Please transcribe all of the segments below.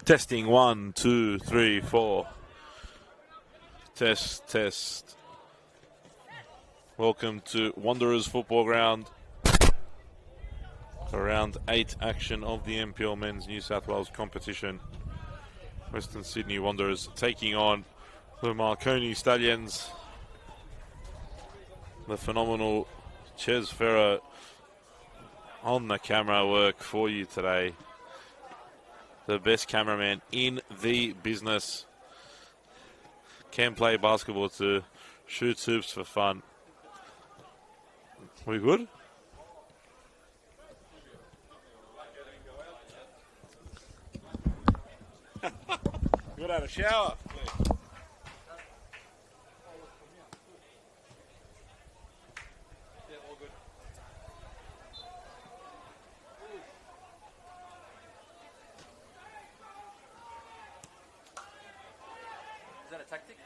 Testing 1, 2, 3, 4. Test. Welcome to Wanderers Football Ground. For round 8 action of the NPL Men's New South Wales competition. Western Sydney Wanderers taking on the Marconi Stallions. The phenomenal Ches Ferro on the camera work for you today. The best cameraman in the business. Can play basketball too. Shoots hoops for fun. We good? Got out of shower. Is that a tactic?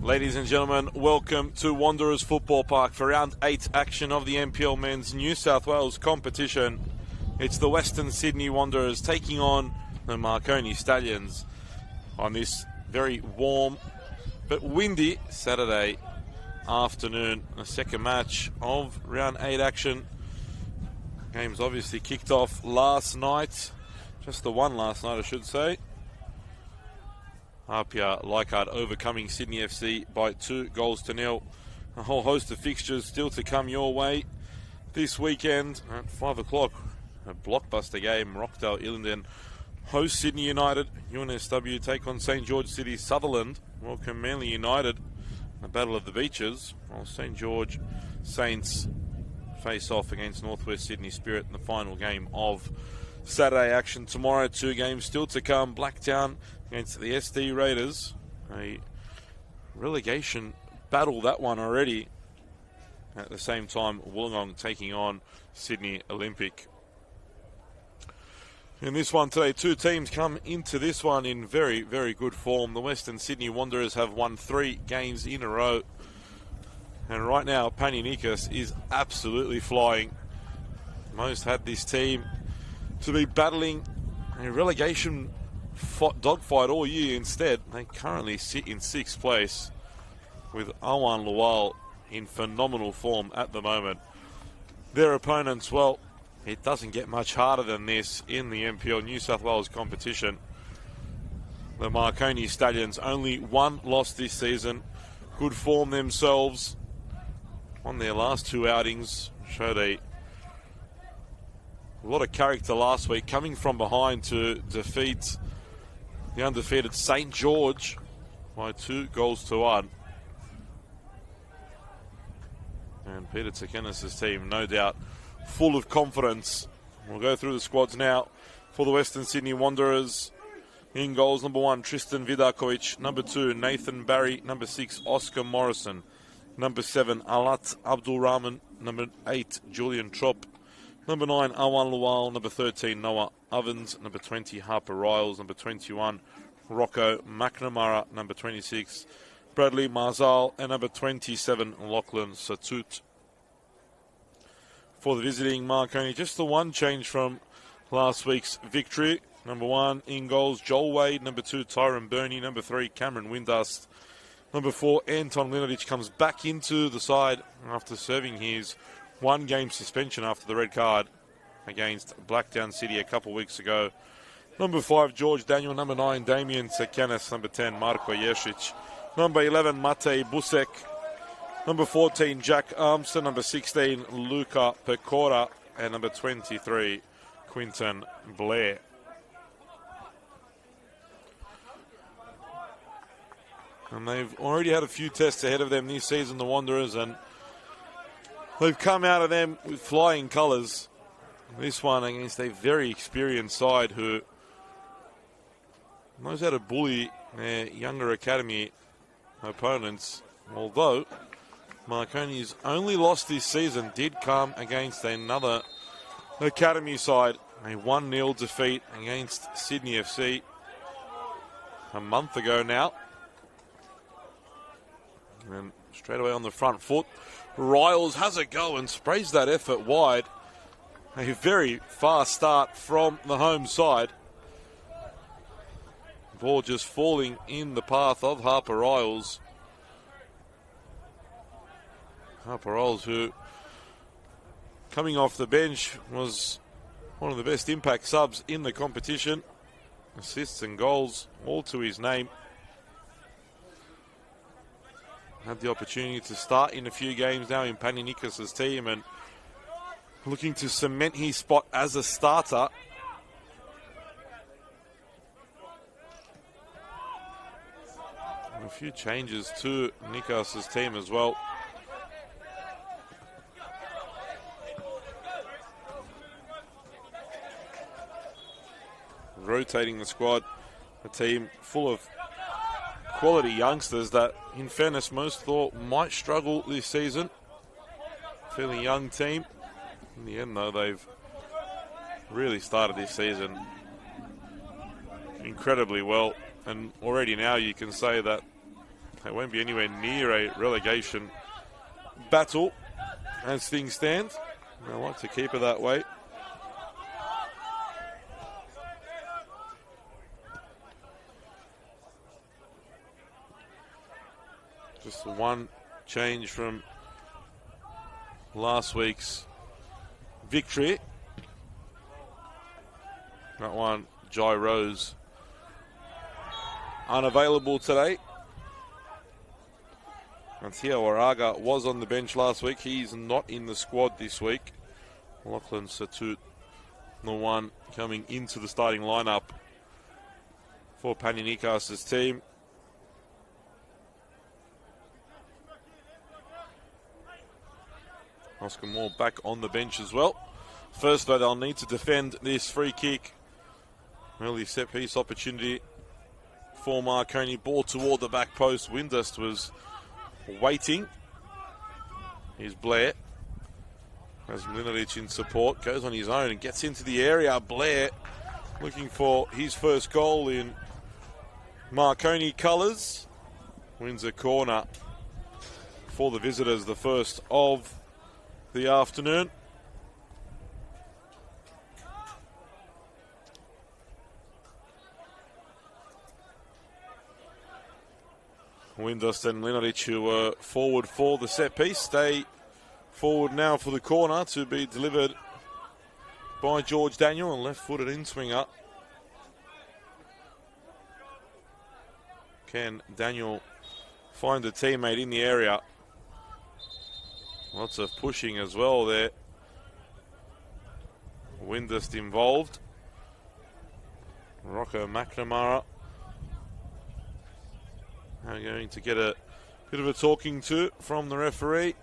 Ladies and gentlemen, welcome to Wanderers Football Park for round 8 action of the NPL Men's New South Wales competition. It's the Western Sydney Wanderers taking on the Marconi Stallions on this very warm but windy Saturday afternoon. The second match of round 8 action. Game's obviously kicked off last night. Just the one last night, I should say. Apia Leichhardt overcoming Sydney FC by 2-0. A whole host of fixtures still to come your way this weekend at 5 o'clock. A blockbuster game. Rockdale Illingdon host Sydney United. NSW take on St George City Sutherland. Welcome Manly United. A battle of the beaches. While St George Saints face off against Northwest Sydney Spirit in the final game of Saturday action. Tomorrow, 2 games still to come. Blacktown against the SD Raiders. A relegation battle, that one already. At the same time, Wollongong taking on Sydney Olympic. In this one today, 2 teams come into this one in very, very good form. The Western Sydney Wanderers have won 3 games in a row. And right now, Panionikas is absolutely flying. Most had this team to be battling a relegation dogfight all year. Instead, they currently sit in 6th place with Awan Lual in phenomenal form at the moment. Their opponents, well, it doesn't get much harder than this in the NPL New South Wales competition. The Marconi Stallions only 1 loss this season. Good form themselves. On their last 2 outings, showed a lot of character last week, coming from behind to defeat the undefeated St George by 2-1. And Peter Tsakenis' team, no doubt, full of confidence. We'll go through the squads now for the Western Sydney Wanderers. In goals, number 1, Tristan Vidakovic. Number 2, Nathan Barry. Number 6, Oscar Morrison. Number 7, Alat Abdul Rahman. Number 8, Julian Trop. Number 9, Awan Lual. Number 13, Noah Ovens. Number 20, Harper Riles. Number 21, Rocco McNamara. Number 26, Bradley Marzal. And number 27, Lachlan Satut. For the visiting Marconi, just the one change from last week's victory. Number 1, in goals, Joel Wade. Number 2, Tyron Burney. Number 3, Cameron Windust. Number 4, Anton Linodich comes back into the side after serving his 1-game suspension after the red card against Blacktown City a couple weeks ago. Number 5, George Daniel. Number 9, Damien Tsakenis. Number 10, Marko Jesic. Number 11, Matej Busek. Number 14, Jack Armstrong. Number 16, Luca Pecora. And number 23, Quinton Blair. And they've already had a few tests ahead of them this season, the Wanderers, and they've come out of them with flying colours. This one against a very experienced side who knows how to bully their younger academy opponents. Although Marconi's only loss this season did come against another academy side. A 1-0 defeat against Sydney FC a month ago now. And straight away on the front foot, Riles has a go and sprays that effort wide. A very fast start from the home side. Ball just falling in the path of Harper Riles. Harper Riles, who coming off the bench was one of the best impact subs in the competition. Assists and goals all to his name. Had the opportunity to start in a few games now in Panionikas' team and looking to cement his spot as a starter. And a few changes to Nikos' team as well. Rotating the squad, a team full of quality youngsters that, in fairness, most thought might struggle this season. Fairly young team. In the end, though, they've really started this season incredibly well. And already now you can say that They won't be anywhere near a relegation battle as things stand. I like to keep it that way. Just the one change from last week's victory. That one, Jai Rose, unavailable today. And Theo Waraga was on the bench last week. He's not in the squad this week. Lachlan Satut, the one coming into the starting lineup for Panionikas' team. Oscar Moore back on the bench as well. First, though, they'll need to defend this free kick. Early set piece opportunity for Marconi. Ball toward the back post. Windust was waiting. Here's Blair. Has Mlinaric in support. Goes on his own and gets into the area. Blair looking for his first goal in Marconi colours. Wins a corner for the visitors, the first of the afternoon. Windust and Mlinaric, who were forward for the set piece, stay forward now for the corner to be delivered by George Daniel, and left-footed in-swinger. Can Daniel find a teammate in the area? Lots of pushing as well there. Windust involved. Rocco McNamara now going to get a bit of a talking to from the referee.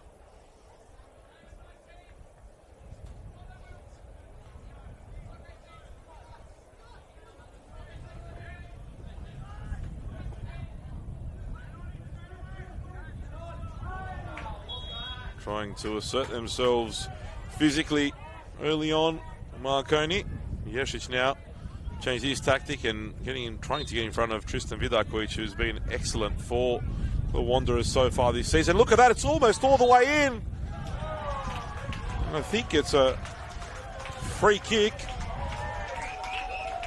Trying to assert themselves physically early on, Marconi. Jesic now changed his tactic and trying to get in front of Tristan Vidakovic, who's been excellent for the Wanderers so far this season. Look at that, it's almost all the way in. I think it's a free kick.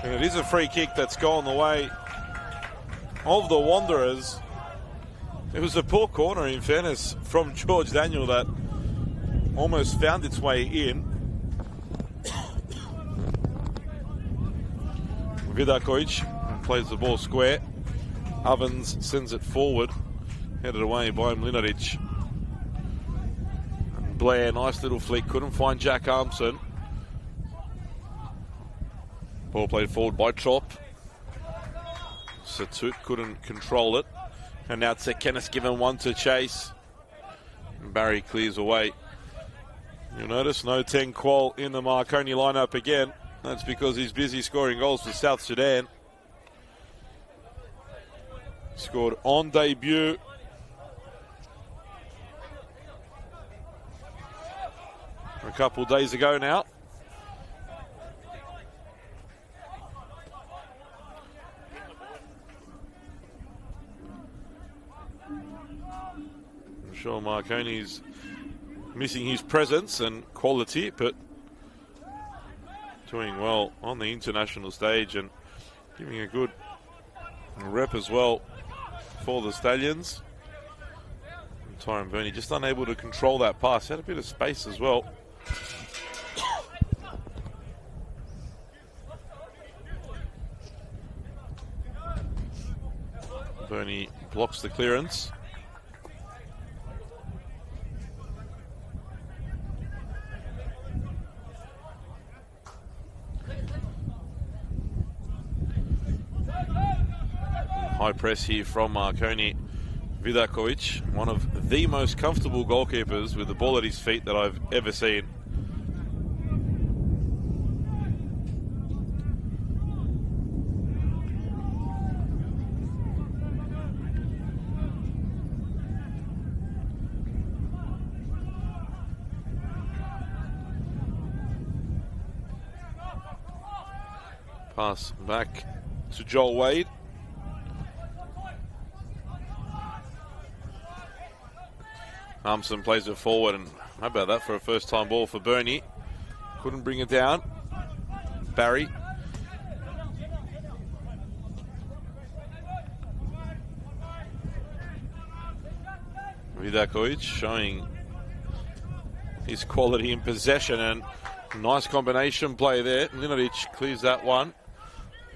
And it is a free kick that's gone the way of the Wanderers. It was a poor corner, in fairness, from George Daniel that almost found its way in. Vidakovic plays the ball square. Ovens sends it forward, headed away by Mlinaric. And Blair, nice little flick, couldn't find Jack Armson. Ball played forward by Trop. Satut couldn't control it. And now Tsekenis given one to chase. And Barry clears away. You'll notice no 10 Qual in the Marconi lineup again. That's because he's busy scoring goals for South Sudan. Scored on debut. A couple of days ago now. I'm sure Marconi's missing his presence and quality, but doing well on the international stage and giving a good rep as well for the Stallions. And Tyrone Burney just unable to control that pass. Had a bit of space as well. Burney blocks the clearance. High press here from Marconi. Vidakovic, one of the most comfortable goalkeepers with the ball at his feet that I've ever seen. Pass back to Joel Wade. Armstrong plays it forward, and how about that for a first-time ball for Bernie? Couldn't bring it down. Barry. Vidakovic showing his quality in possession, and nice combination play there. Linaric clears that one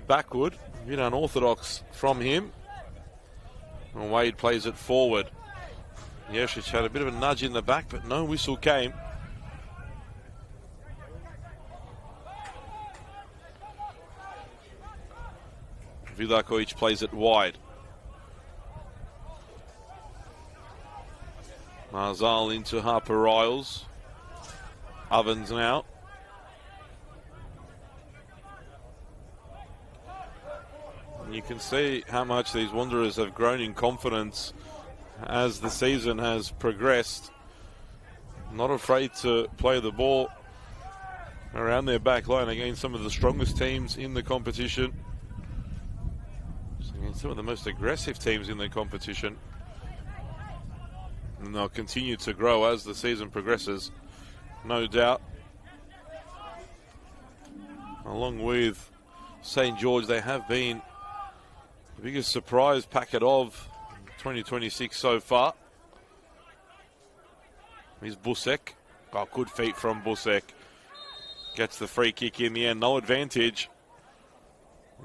backward. A bit unorthodox from him. And Wade plays it forward. Jeršić had a bit of a nudge in the back, but no whistle came. Vidakovic plays it wide. Marzal into Harper Riles. Ovens now. And you can see how much these Wanderers have grown in confidence as the season has progressed. Not afraid to play the ball around their back line against some of the strongest teams in the competition. Against some of the most aggressive teams in the competition. And they'll continue to grow as the season progresses, no doubt. Along with St. George, they have been the biggest surprise packet of 2026 so far. Here's Busek. Oh, good feet from Busek. Gets the free kick in the end. No advantage.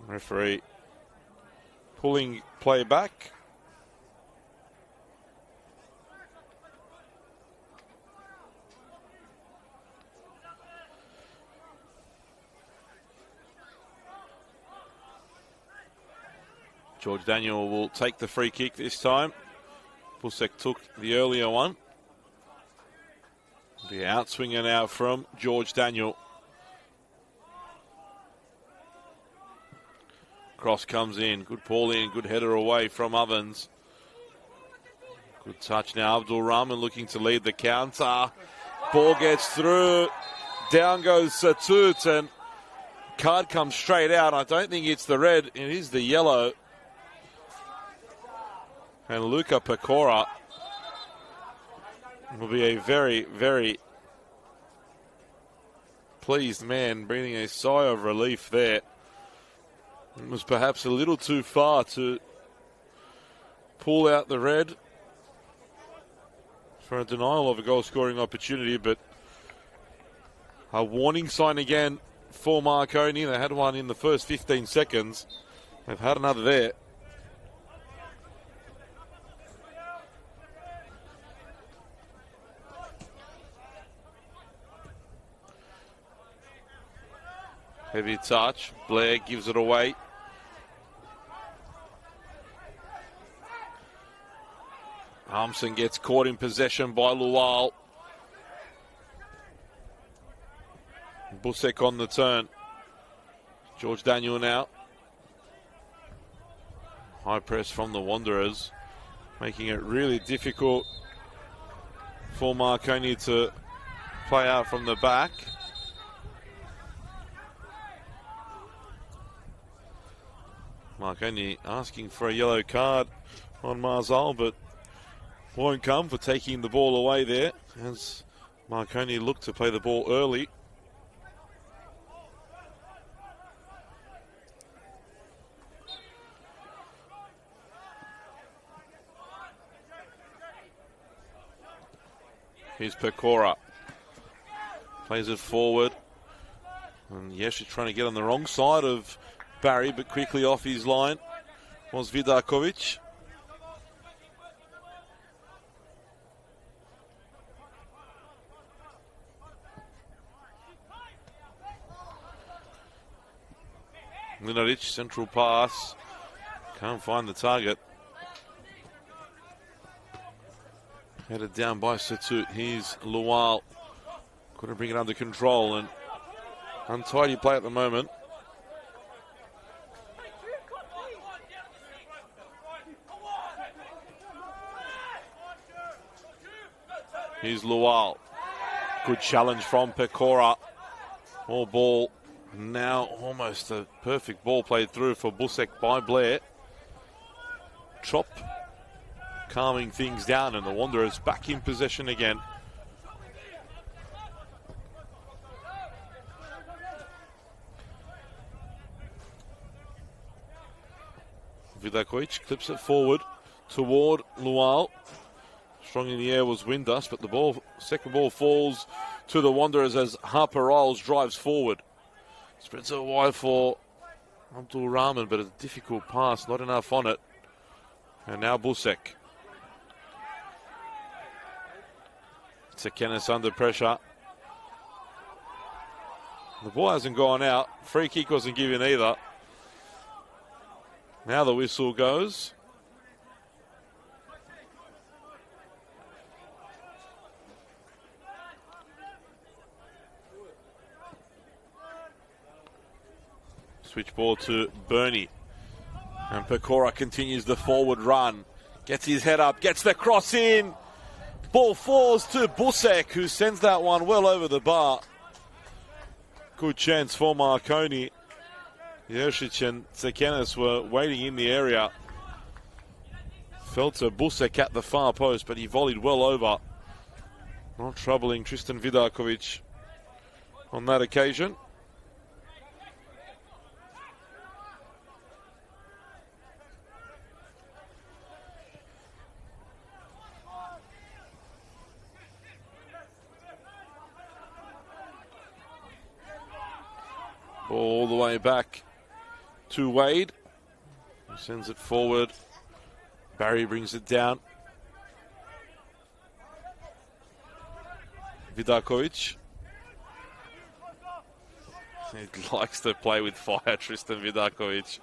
Referee pulling play back. George Daniel will take the free kick this time. Busek took the earlier one. The outswinger now from George Daniel. Cross comes in. Good ball in. Good header away from Ovens. Good touch now. Abdul Rahman looking to lead the counter. Ball gets through. Down goes Satut, and card comes straight out. I don't think it's the red. It is the yellow. And Luka Pecora will be a very, very pleased man, breathing a sigh of relief there. It was perhaps a little too far to pull out the red for a denial of a goal-scoring opportunity, but a warning sign again for Marconi. They had one in the first 15 seconds. They've had another there. Heavy touch. Blair gives it away. Armstrong gets caught in possession by Lual. Busek on the turn. George Daniel now. High press from the Wanderers, making it really difficult for Marconi to play out from the back. Marconi asking for a yellow card on Marzal, but won't come for taking the ball away there as Marconi looked to play the ball early. Here's Pecora. Plays it forward. And Jeršić trying to get on the wrong side of Barry, but quickly off his line was Vidakovic. Linaric, central pass. Can't find the target. Headed down by Satut. Here's Lual. Couldn't bring it under control, and untidy play at the moment. Here's Lual. Good challenge from Pecora. All ball. Now almost a perfect ball played through for Busek by Blair. Trop calming things down, and the Wanderers back in possession again. Vidakovic clips it forward toward Lual. Strong in the air was Windus, but the second ball falls to the Wanderers as Harper Riles drives forward. Spreads it wide for Abdul Rahman, but a difficult pass, not enough on it. And now Busek. Tsekenis under pressure. The ball hasn't gone out. Free kick wasn't given either. Now the whistle goes. Switch ball to Bernie. And Pecora continues the forward run. Gets his head up, gets the cross in. Ball falls to Busek, who sends that one well over the bar. Good chance for Marconi. Jeršić and Tsekenis were waiting in the area. Fell to Busek at the far post, but he volleyed well over. Not troubling Tristan Vidakovic on that occasion. Ball all the way back to Wade, who sends it forward. Barry brings it down. Vidakovic. He likes to play with fire, Tristan Vidakovic.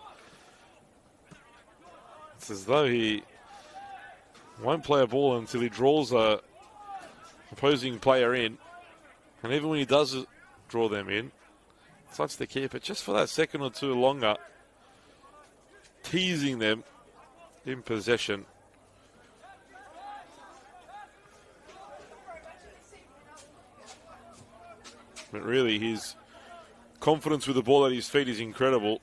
It's as though he won't play a ball until he draws a opposing player in. And even when he does draw them in, touch the keeper just for that second or two longer, teasing them in possession. But really, his confidence with the ball at his feet is incredible.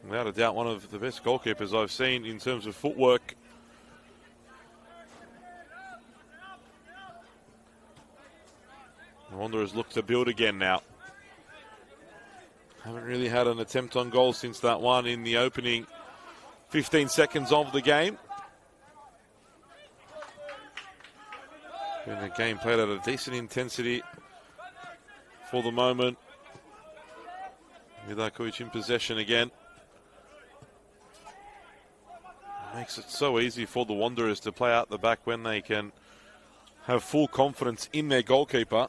Without a doubt, one of the best goalkeepers I've seen in terms of footwork. The Wanderers look to build again now. Haven't really had an attempt on goal since that one in the opening 15 seconds of the game. Been a game played at a decent intensity for the moment. Vidakovic in possession again. It makes it so easy for the Wanderers to play out the back when they can have full confidence in their goalkeeper.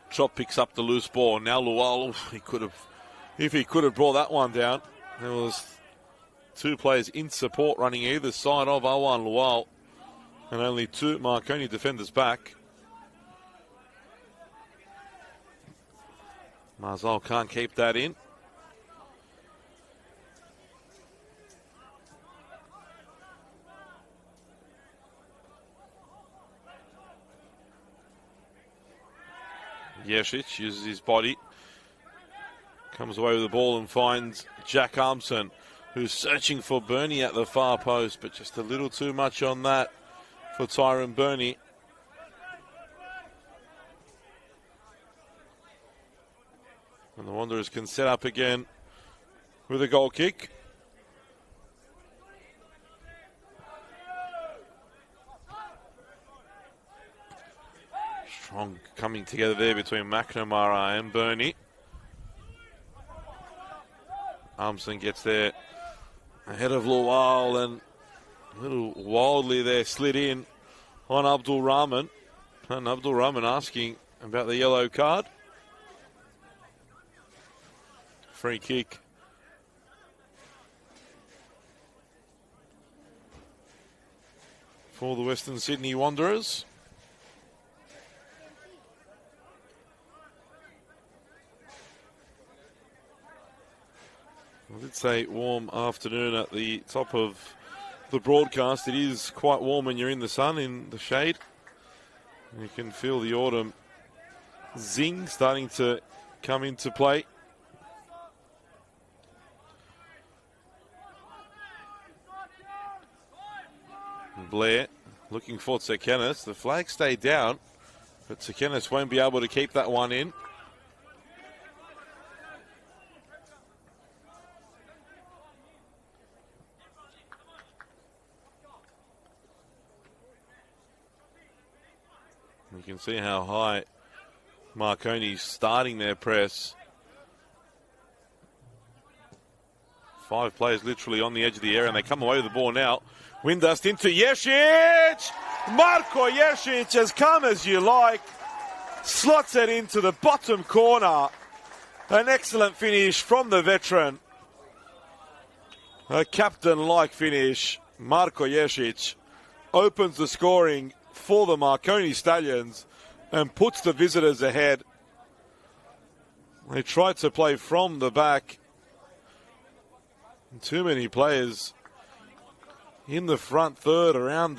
Chop picks up the loose ball. Now Lual, if he could have brought that one down. There was two players in support running either side of Awan Lual, and only two Marconi defenders back. Marzal can't keep that in. Jeršić uses his body, comes away with the ball and finds Jack Armson, who's searching for Bernie at the far post, but just a little too much on that for Tyrone Bernie. And the Wanderers can set up again with a goal kick. Strong coming together there between McNamara and Bernie. Armson gets there ahead of Lual and a little wildly there slid in on Abdul Rahman. And Abdul Rahman asking about the yellow card. Free kick. For the Western Sydney Wanderers. I did say warm afternoon at the top of the broadcast, it is quite warm when you're in the sun, in the shade. You can feel the autumn zing starting to come into play. Blair looking for Tsekenis. The flag stayed down, but Tsekenis won't be able to keep that one in. You can see how high Marconi's starting their press. 5 players literally on the edge of the area, and they come away with the ball now. Windust into Jeršić. Marko Jeršić, as calm as you like, slots it into the bottom corner. An excellent finish from the veteran. A captain-like finish. Marko Jeršić opens the scoring for the Marconi Stallions and puts the visitors ahead. They tried to play from the back. Too many players in the front third around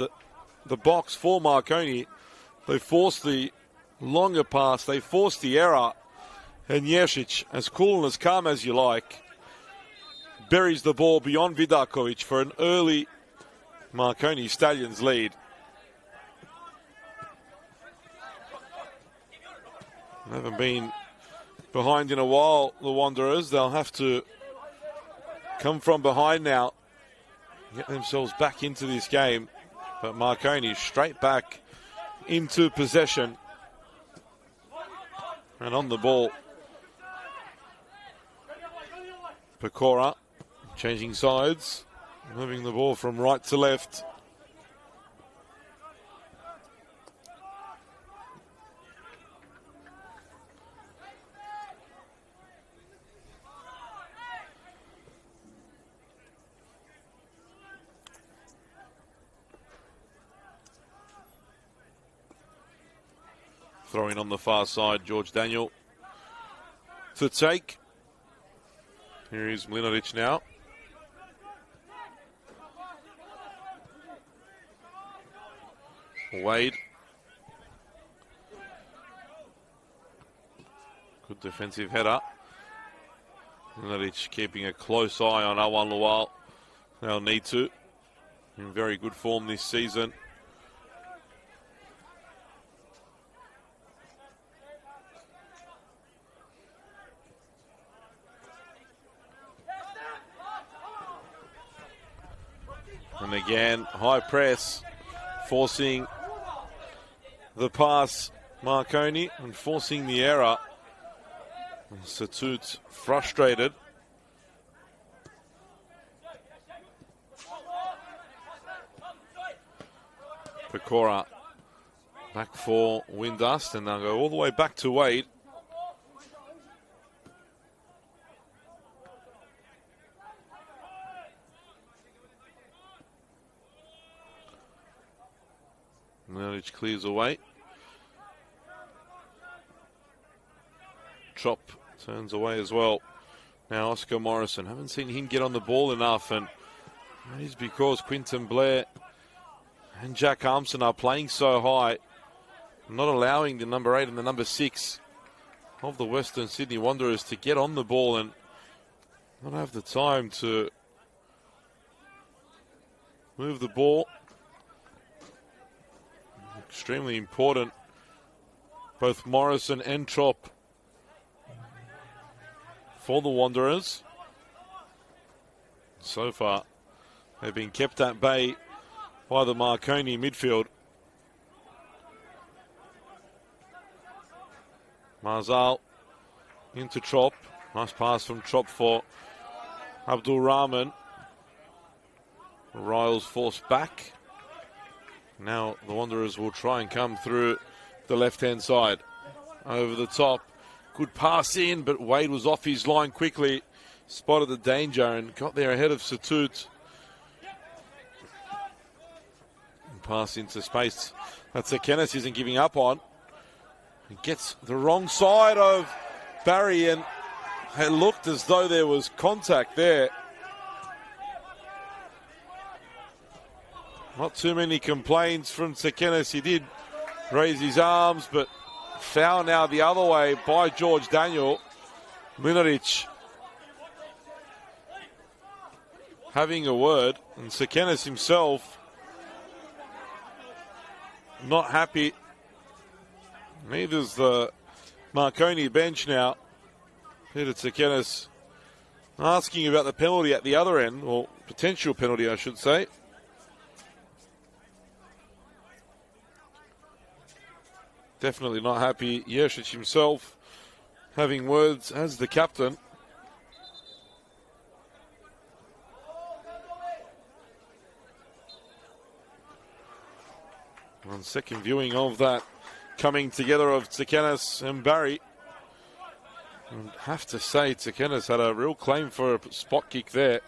the box for Marconi. They forced the longer pass. They forced the error. And Jeršić, as cool and as calm as you like, buries the ball beyond Vidakovic for an early Marconi Stallions lead. They haven't been behind in a while, the Wanderers. They'll have to come from behind now, get themselves back into this game. But Marconi straight back into possession. And on the ball, Pecora changing sides, moving the ball from right to left. Throwing on the far side, George Daniel to take. Here is Mlinovic now. Wade. Good defensive header. Mlinovic keeping a close eye on Awan Lual. They'll need to. In very good form this season. And again, high press, forcing the pass, Marconi, and forcing the error. Satut frustrated. Pecora back for Windust, and they'll go all the way back to Wade. Mlinovic clears away. Chop turns away as well. Now Oscar Morrison. Haven't seen him get on the ball enough, and that is because Quinton Blair and Jack Armstrong are playing so high, not allowing the number 8 and the number 6 of the Western Sydney Wanderers to get on the ball and not have the time to move the ball. Extremely important, both Morrison and Trop for the Wanderers. So far, they've been kept at bay by the Marconi midfield. Marzal into Trop. Nice pass from Trop for Abdul Rahman. Riles forced back. Now the Wanderers will try and come through the left-hand side. Over the top. Good pass in, but Wade was off his line quickly. Spotted the danger and got there ahead of Satut. Pass into space. That's a Kenneth isn't giving up on. He gets the wrong side of Barry, and it looked as though there was contact there. Not too many complaints from Tsekenis. He did raise his arms, but foul now the other way by George Daniel. Mlinaric having a word, and Tsekenis himself not happy. Neither's the Marconi bench now. Peter Tsekenis asking about the penalty at the other end, or potential penalty, I should say. Definitely not happy. Jeršić himself having words as the captain. On second viewing of that coming together of Tsekenis and Barry, I have to say Tsekenis had a real claim for a spot kick there.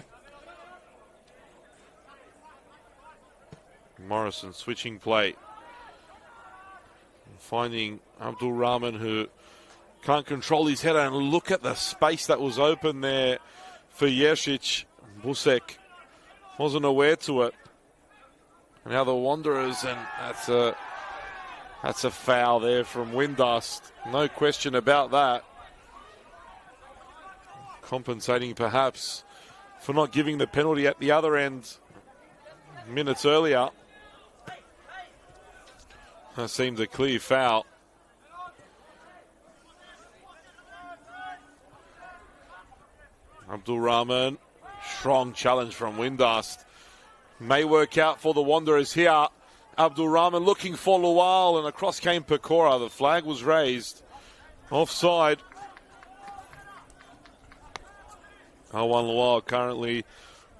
Morrison switching play. Finding Abdul Rahman, who can't control his head, and look at the space that was open there for Jeršić. Busek wasn't aware to it. And now the Wanderers, and that's a foul there from Windust. No question about that. Compensating perhaps for not giving the penalty at the other end minutes earlier. That seemed a clear foul. Abdul Rahman, strong challenge from Windust. May work out for the Wanderers here. Abdul Rahman looking for Lual, and across came Pecora. The flag was raised. Offside. Awan Lual currently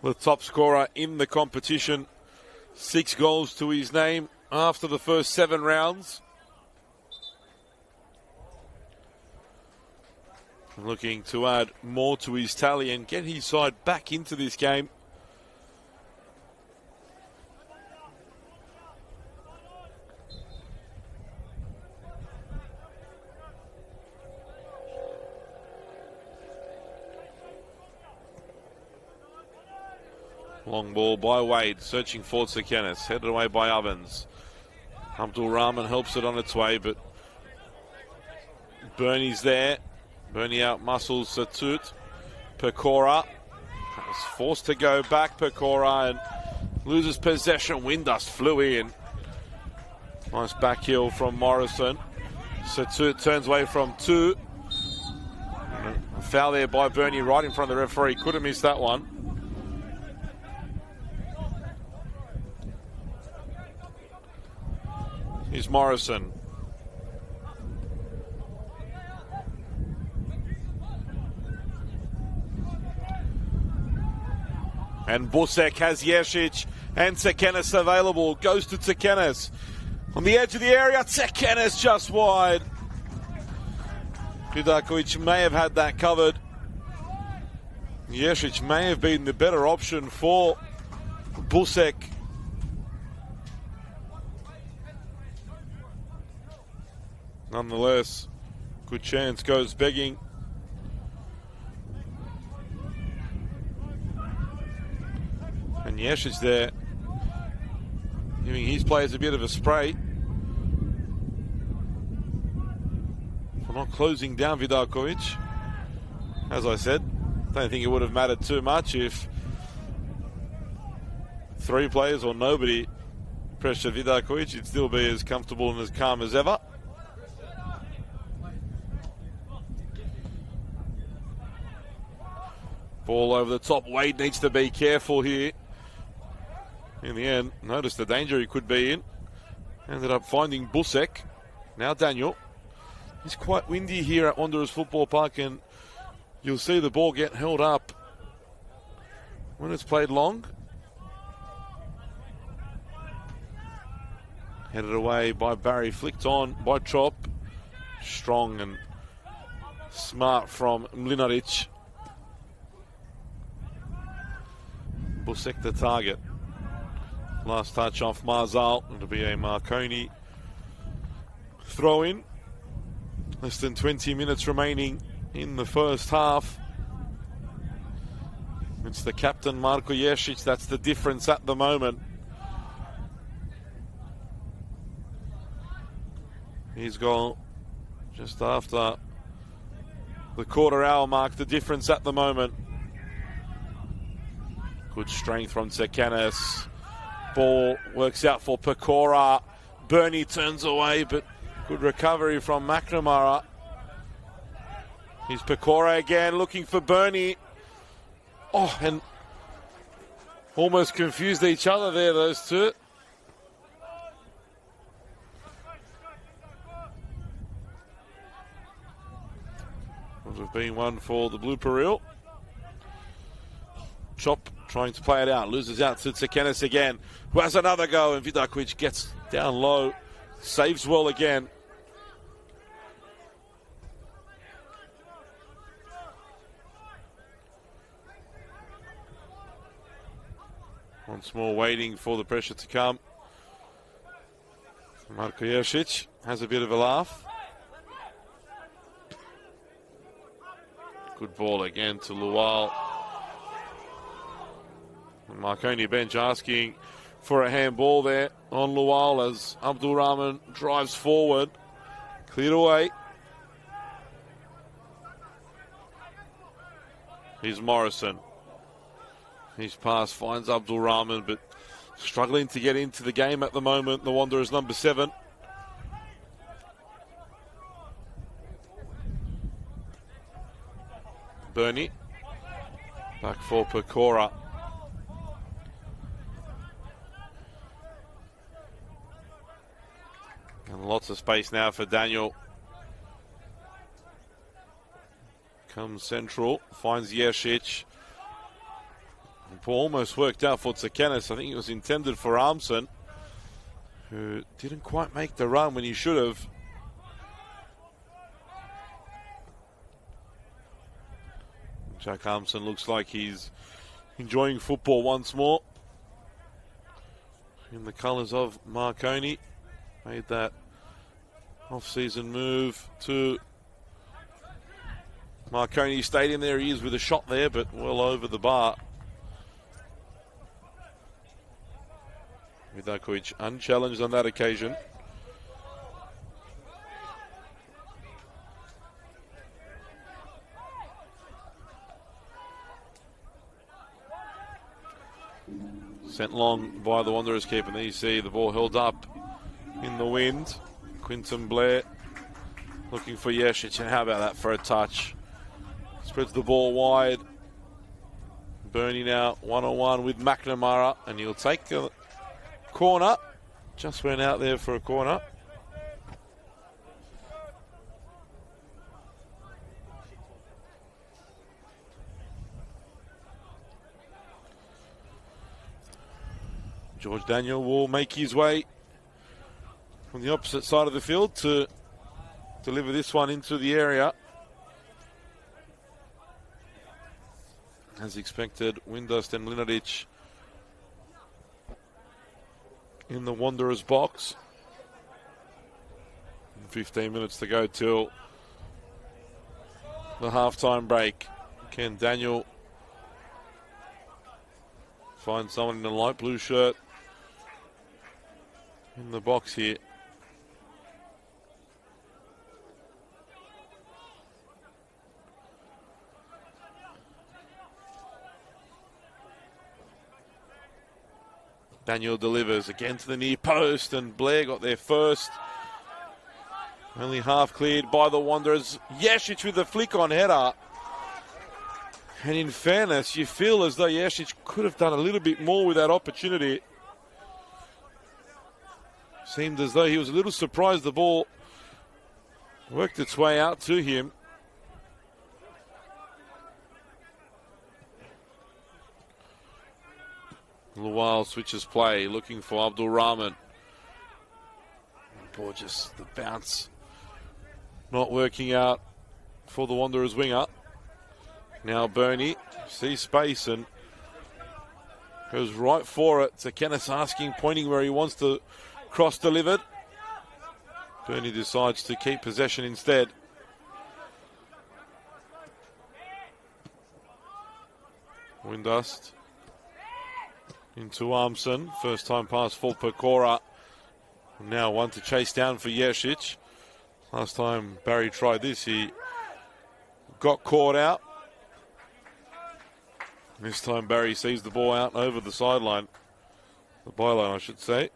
the top scorer in the competition. 6 goals to his name after the first 7 rounds. Looking to add more to his tally and get his side back into this game. Long ball by Wade, searching for Tsekenis, headed away by Ovens. Abdul Rahman helps it on its way, but Bernie's there. Bernie out muscles Satut. Pecora is forced to go back. Pecora and loses possession. Windust flew in. Nice back heel from Morrison. Satut turns away from 2. A foul there by Bernie right in front of the referee. Could have missed that one. Here's Morrison. And Busek has Jeršić and Tsekenis available. Goes to Tsekenis. On the edge of the area, Tsekenis just wide. Vidakovic may have had that covered. Jeršić may have been the better option for Busek. Nonetheless, good chance goes begging. And Jeršić there, giving his players a bit of a spray for not closing down Vidakovic. As I said, don't think it would have mattered too much if 3 players or nobody pressured Vidakovic. He'd still be as comfortable and as calm as ever. Ball over the top. Wade needs to be careful here. In the end, notice the danger he could be in. Ended up finding Busek. Now Daniel. It's quite windy here at Wanderers Football Park, and you'll see the ball get held up when it's played long. Headed away by Barry, flicked on by Trop. Strong and smart from Mlinaric. Busek the target. Last touch off Marzal. It'll be a Marconi throw in. Less than 20 minutes remaining in the first half. It's the captain, Marko Jeršić. That's the difference at the moment. His goal just after the quarter hour mark, the difference at the moment. Good strength from Tsekenis. Ball works out for Pecora. Bernie turns away, but good recovery from McNamara. Here's Pecora again, looking for Bernie. Oh, and almost confused each other there, those two. Would have been one for the blooper reel. Chop trying to play it out, loses out to Tsekenis again, who has another go, and Vidakovic gets down low, saves well again. Once more waiting for the pressure to come. Marko Jeršić has a bit of a laugh. Good ball again to Lual. Marconi bench asking for a handball there on Lual as Abdul Rahman drives forward. Cleared away. Here's Morrison. His pass finds Abdul Rahman, but struggling to get into the game at the moment. The Wanderers number 7. Bernie. Back for Pecora. And lots of space now for Daniel. Comes central, finds Jeršić. Almost worked out for Tsekenis. I think it was intended for Armson, who didn't quite make the run when he should have. Jack Armson looks like he's enjoying football once more. In the colours of Marconi. Made that off-season move to Marconi Stadium. There he is with a shot there, but well over the bar. Vidakovic unchallenged on that occasion. Sent long by the Wanderers keeper. And there you see the ball held up in the wind. Quinton Blair looking for Jeršić, and how about that for a touch? Spreads the ball wide. Bernie now one-on-one with McNamara, and he'll take a corner. Just went out there for a corner. George Daniel will make his way from the opposite side of the field to deliver this one into the area. As expected, Windust and Mlinaric in the Wanderers box. 15 minutes to go till the halftime break. Can Daniel find someone in a light blue shirt in the box here? Daniel delivers again to the near post, and Blair got there first. Only half cleared by the Wanderers. Jeršić with the flick on header. And in fairness, you feel as though Jeršić could have done a little bit more with that opportunity. Seemed as though he was a little surprised the ball worked its way out to him. Lual switches play, looking for Abdul Rahman. Gorgeous, the bounce not working out for the Wanderers winger. Now Bernie sees space and goes right for it. Tsekenis asking, pointing where he wants to cross delivered. Bernie decides to keep possession instead. Windust into Armson. First time pass for Pecora. Now one to chase down for Jeršić. Last time Barry tried this, he got caught out. This time Barry sees the ball out over the sideline. The byline, I should say.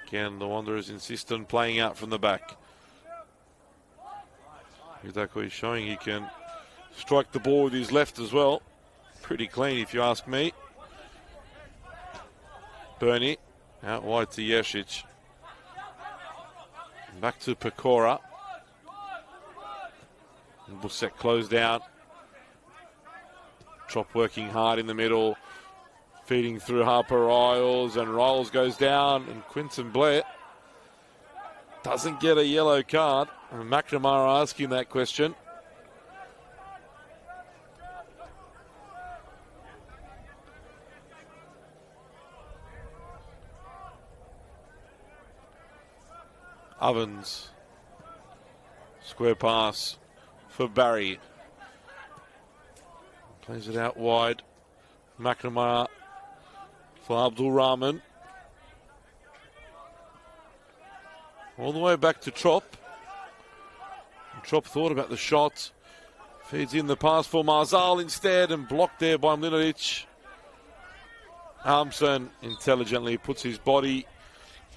Again, the Wanderers insistent playing out from the back. Hidako is showing he can strike the ball with his left as well. Pretty clean if you ask me. Bernie out wide to Yesic. Back to Pecora. Busek closed down. Trop working hard in the middle. Feeding through Harper Riles, and Riles goes down, and Quinton Blair doesn't get a yellow card. And McNamara asking that question. Ovens. Square pass for Barry. Plays it out wide. McNamara for Abdul Rahman. All the way back to Trop. And Trop thought about the shot. Feeds in the pass for Marzal instead, and blocked there by Mlinaric. Armson intelligently puts his body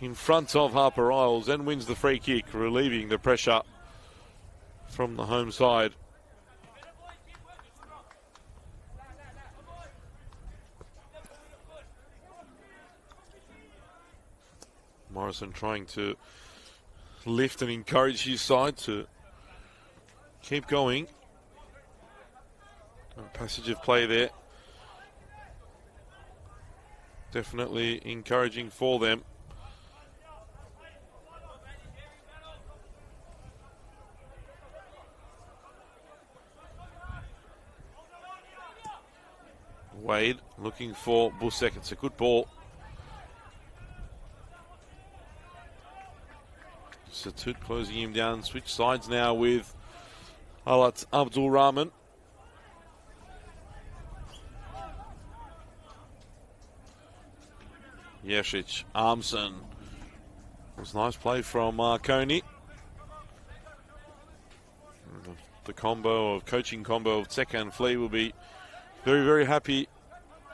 in front of Harper Riles and wins the free kick, relieving the pressure from the home side. Morrison trying to lift and encourage his side to keep going. A passage of play there. Definitely encouraging for them. Wade looking for Busek. It's a good ball. Satut closing him down. Switch sides now with Alat Abdul Rahman. Yesic, Armson. It was a nice play from Marconi. The coaching combo of Teka and Flea will be very, very happy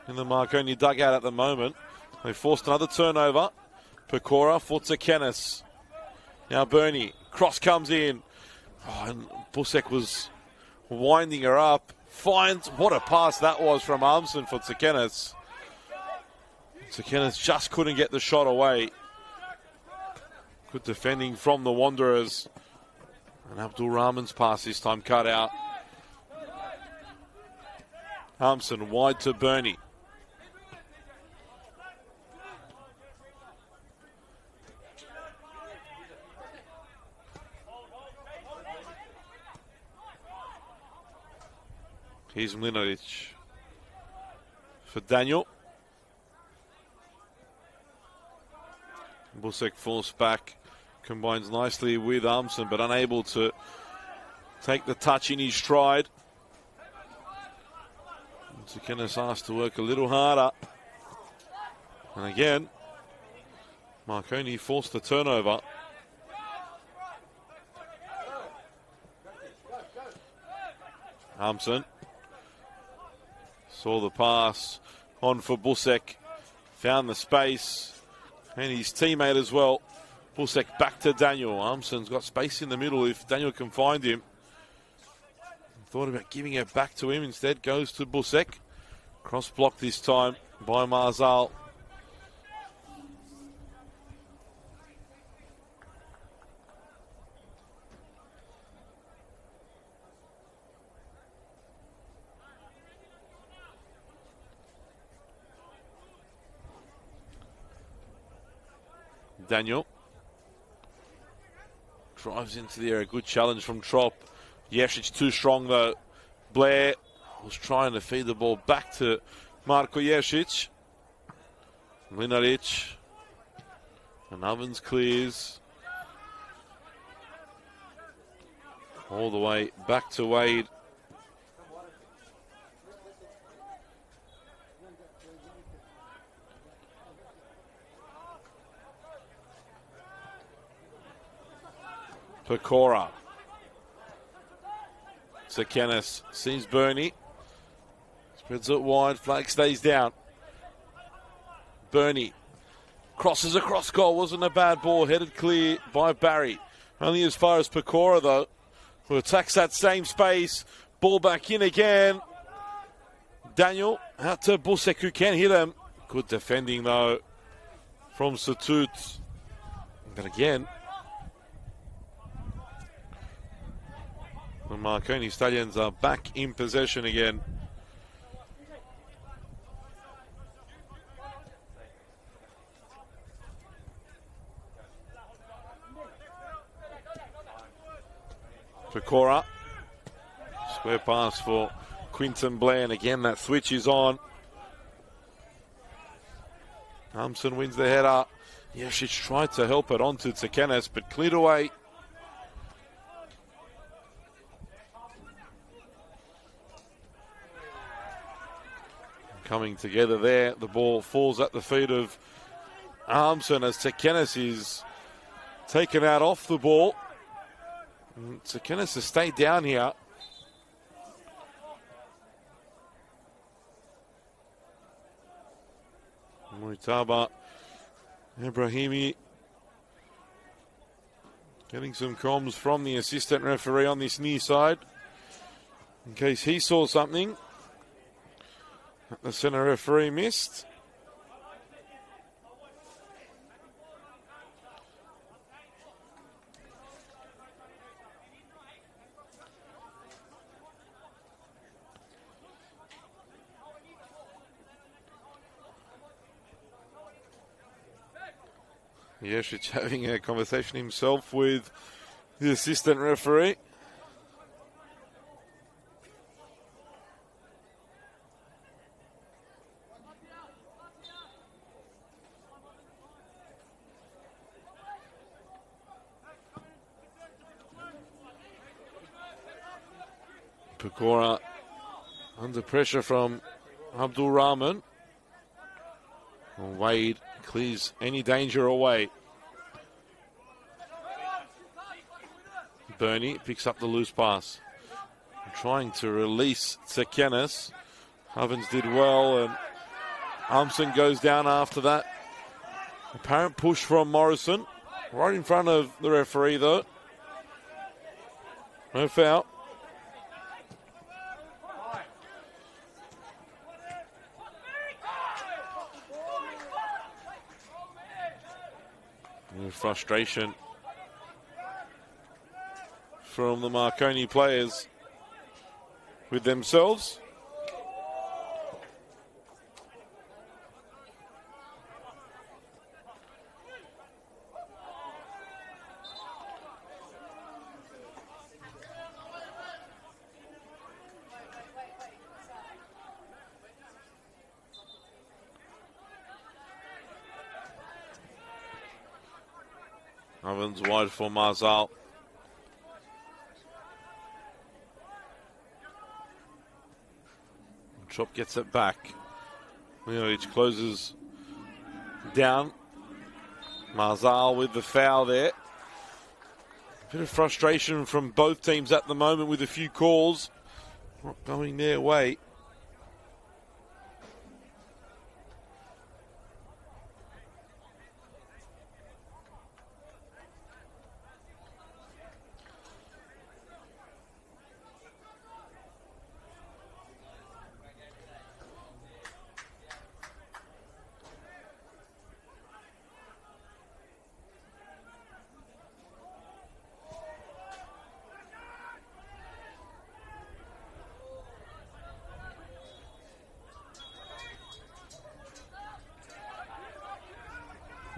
in the Marconi dugout at the moment. They forced another turnover. Pecora for Tsekenis. Now Bernie, cross comes in. Oh, and Busek was winding her up. Finds, what a pass that was from Armson for Tsekenis. Tsekenis just couldn't get the shot away. Good defending from the Wanderers. And Abdul Rahman's pass this time cut out. Armson wide to Bernie. Here's Mlinaric for Daniel. Busek falls back, combines nicely with Armson, but unable to take the touch in his stride. Tsekenis asked to work a little harder. And again, Marconi forced the turnover. Armson saw the pass on for Busek, found the space, and his teammate as well. Busek back to Daniel. Armson's got space in the middle if Daniel can find him. Thought about giving it back to him, instead goes to Busek. Cross block this time by Marzal. Daniel drives into the area. Good challenge from Trop. Yesic too strong though. Blair was trying to feed the ball back to Marko Yesic. Mlinaric. And Ovens clears. All the way back to Wade. Pecora. Tsakenis sees Bernie. Spreads it wide. Flag stays down. Bernie crosses across goal. Wasn't a bad ball. Headed clear by Barry. Only as far as Pecora, though, who attacks that same space. Ball back in again. Daniel out to Busek, who can hit him. Good defending, though, from Satut. But again, the Marconi Stallions are back in possession again. Pecora. Square pass for Quinton Blair, and again that switch is on. Armson wins the header. Yeah, she tried to help it onto Tsakenis, but cleared away. Coming together there. The ball falls at the feet of Armson as Tsakenis is taken out off the ball. Tsakenis has stayed down here. Muitaba Ibrahimi getting some comms from the assistant referee on this near side in case he saw something that the centre referee missed. Yeshich having a conversation himself with the assistant referee. Pecora under pressure from Abdul Rahman. Wade clears any danger away. Bernie picks up the loose pass. Trying to release Tsakenis. Ovens did well, and Armson goes down after that. Apparent push from Morrison. Right in front of the referee, though. No foul. Frustration from the Marconi players with themselves. Ovens wide for Marzal. Chop gets it back. Leonich closes down. Marzal with the foul there. Bit of frustration from both teams at the moment with a few calls not going their way.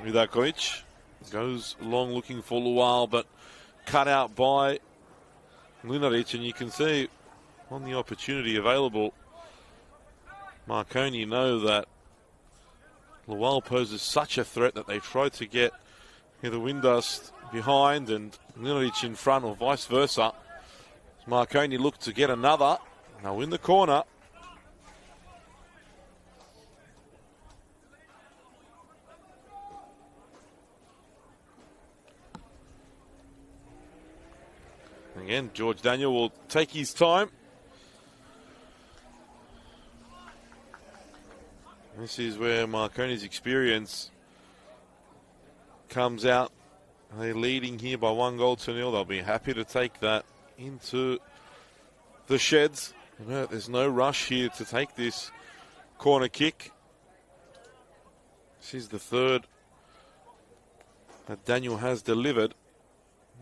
Vidakovic goes long looking for Lual, but cut out by Linaric, and you can see on the opportunity available, Marconi know that Lual poses such a threat that they try to get either Windust behind and Linaric in front, or vice versa. Marconi look to get another. Now in the corner. Again, George Daniel will take his time. This is where Marconi's experience comes out. They're leading here by 1-0. They'll be happy to take that into the sheds. There's no rush here to take this corner kick. This is the third that Daniel has delivered.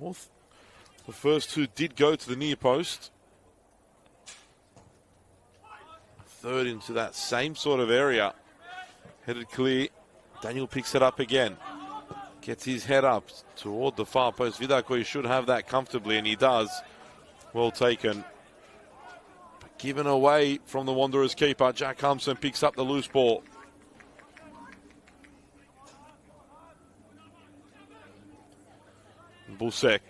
The first two did go to the near post. Third into that same sort of area. Headed clear. Daniel picks it up again. Gets his head up toward the far post. Vidakovic should have that comfortably, and he does. Well taken. But given away from the Wanderers keeper. Jack Humson picks up the loose ball. Busek.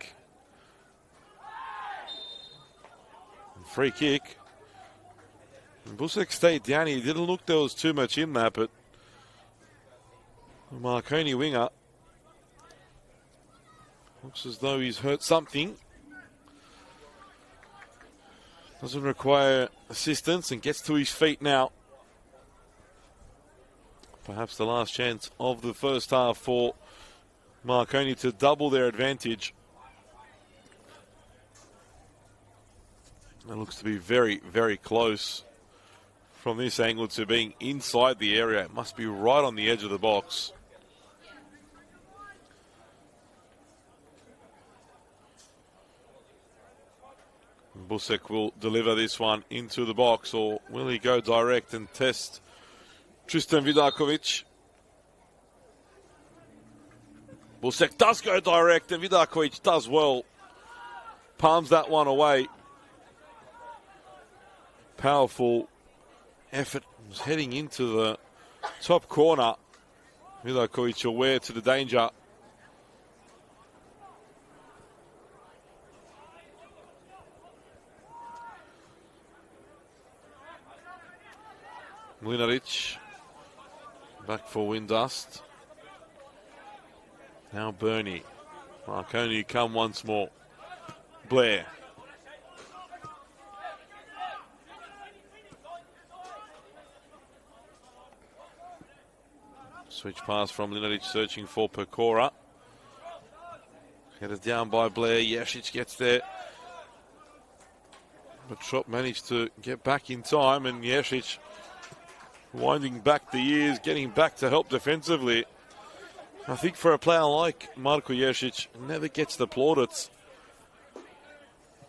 Free kick. Busek stayed down. He didn't look there was too much in that, but the Marconi winger looks as though he's hurt something. Doesn't require assistance and gets to his feet now. Perhaps the last chance of the first half for Marconi to double their advantage. It looks to be very, very close from this angle to being inside the area. It must be right on the edge of the box. Busek will deliver this one into the box, or will he go direct and test Tristan Vidakovic? Busek does go direct, and Vidakovic does well. Palms that one away. Powerful effort. Was heading into the top corner. Vidakovic aware to the danger. Mlinaric back for Windust. Now Bernie. Marconi come once more. Blair. Switch pass from Mlinaric searching for Pecora. Headed down by Blair. Yashic gets there. But Trop managed to get back in time, and Yashic winding back the ears, getting back to help defensively. I think for a player like Marko Yashic, never gets the plaudits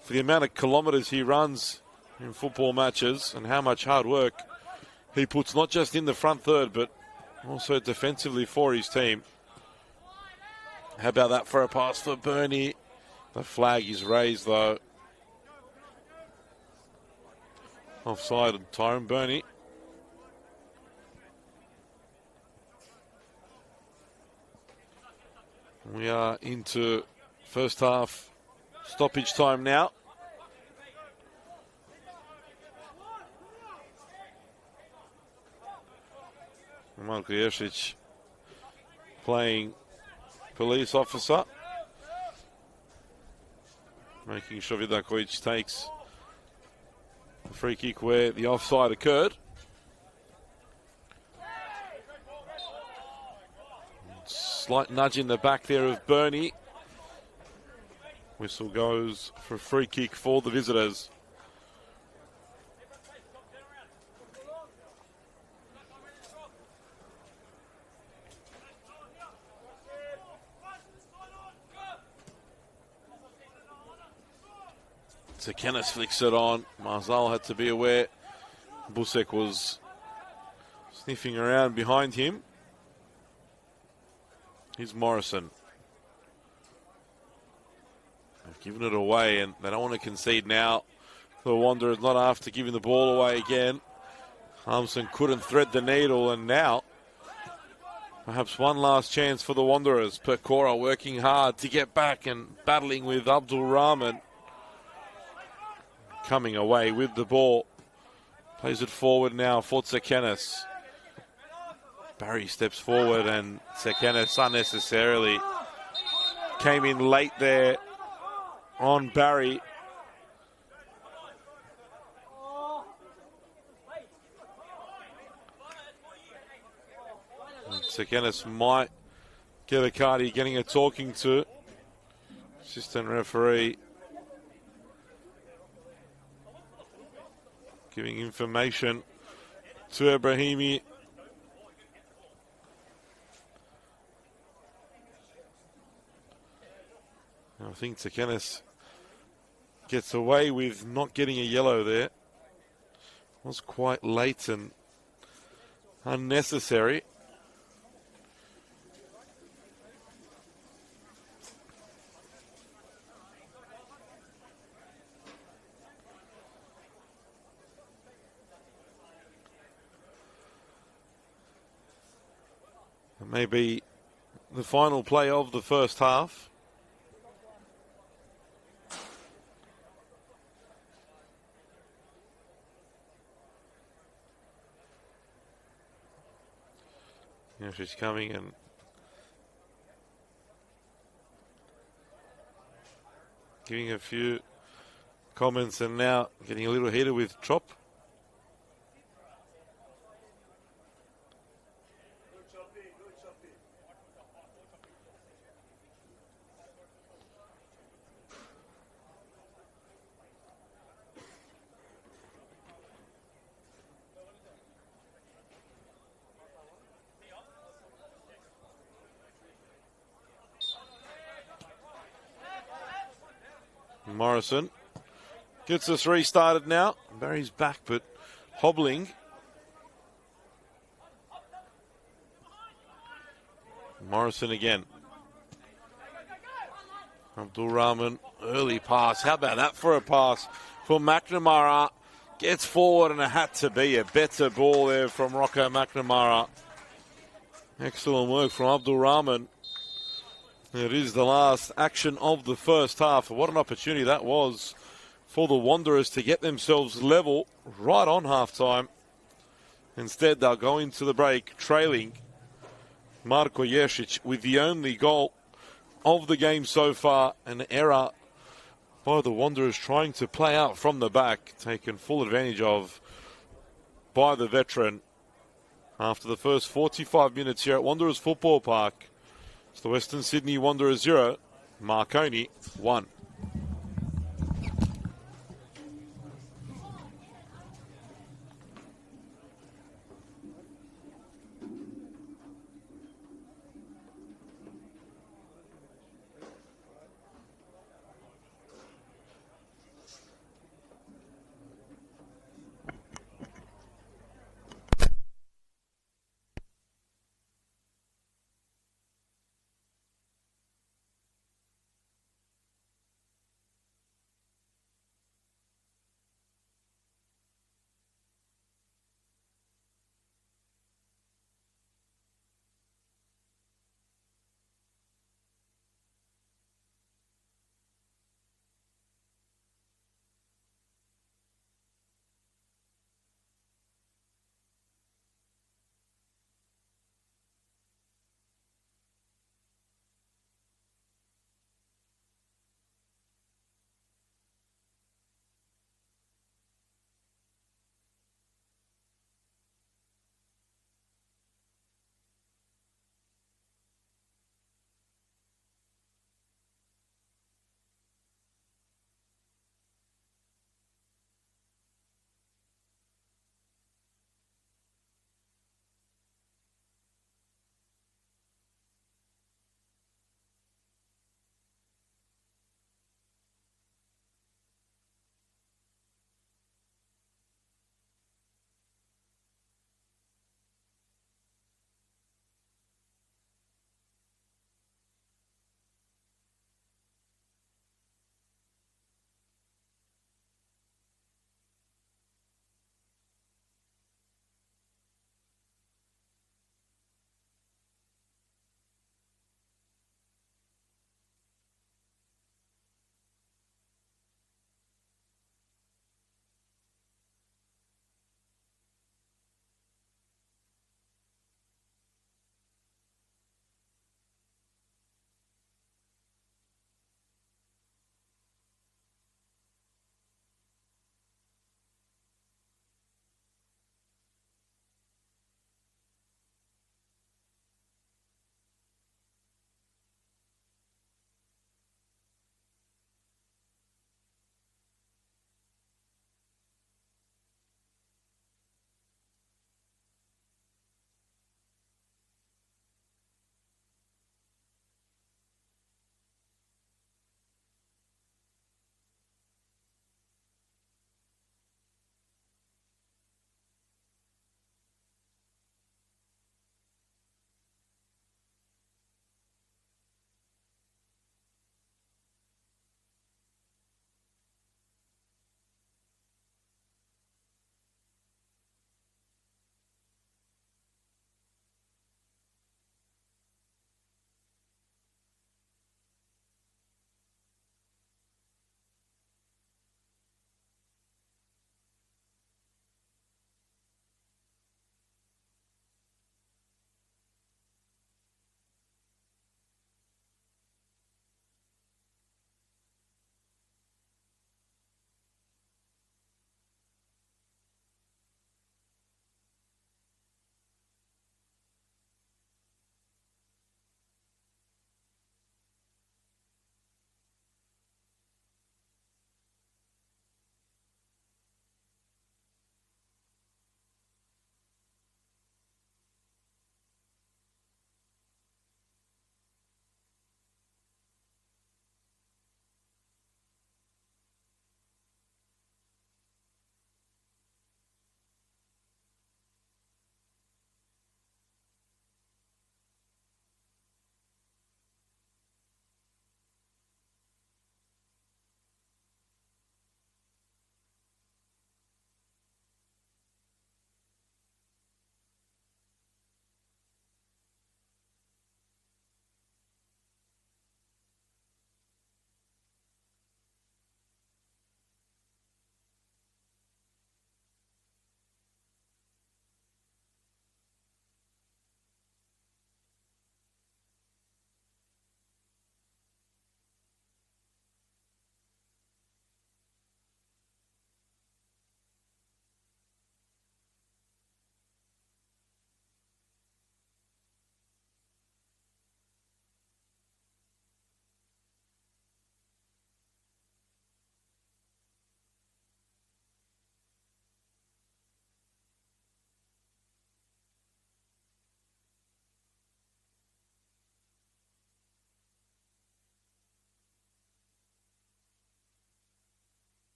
for the amount of kilometres he runs in football matches and how much hard work he puts not just in the front third but also defensively for his team. How about that for a pass for Bernie? The flag is raised though. Offside on Tyrone Bernie. We are into first half stoppage time now. Marko Jesic playing police officer. Making sure Vidakovic takes the free kick where the offside occurred. Slight nudge in the back there of Bernie. Whistle goes for a free kick for the visitors. Sekenis flicks it on. Marzal had to be aware. Busek was sniffing around behind him. Here's Morrison. They've given it away and they don't want to concede now. The Wanderers not after giving the ball away again. Harmson couldn't thread the needle, and now perhaps one last chance for the Wanderers. Pecora working hard to get back and battling with Abdul Rahman. Coming away with the ball. Plays it forward now for Sekenis. Barry steps forward and Sekenis unnecessarily came in late there. on Barry. Sekenis might get a card here, getting a talking to. Assistant referee giving information to Ibrahimi. I think Sekenis gets away with not getting a yellow there. Was quite late and unnecessary. It may be the final play of the first half. Yeah, she's coming and giving a few comments and now getting a little heated with Chop. Morrison gets us restarted now. Barry's back, but hobbling. Morrison again. Abdul Rahman, early pass. How about that for a pass for McNamara? Gets forward and it had to be a better ball there from Rocco McNamara. Excellent work from Abdul Rahman. It is the last action of the first half. What an opportunity that was for the Wanderers to get themselves level right on halftime. Instead, they'll go into the break trailing. Marko Jeršić with the only goal of the game so far. An error by the Wanderers trying to play out from the back, taken full advantage of by the veteran. After the first 45 minutes here at Wanderers Football Park, it's the Western Sydney Wanderers 0, Marconi 1.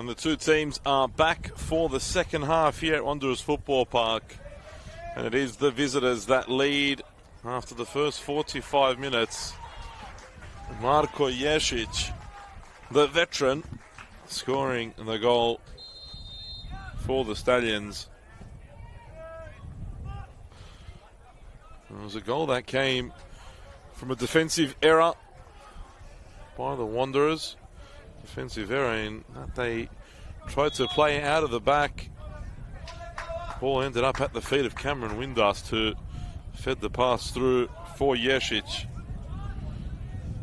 And the two teams are back for the second half here at Wanderers Football Park. And it is the visitors that lead after the first 45 minutes. Marko Ješić, the veteran, scoring the goal for the Stallions. It was a goal that came from a defensive error by the Wanderers. Defensive error in that they tried to play out of the back. Ball ended up at the feet of Cameron Windust, who fed the pass through for Ješić.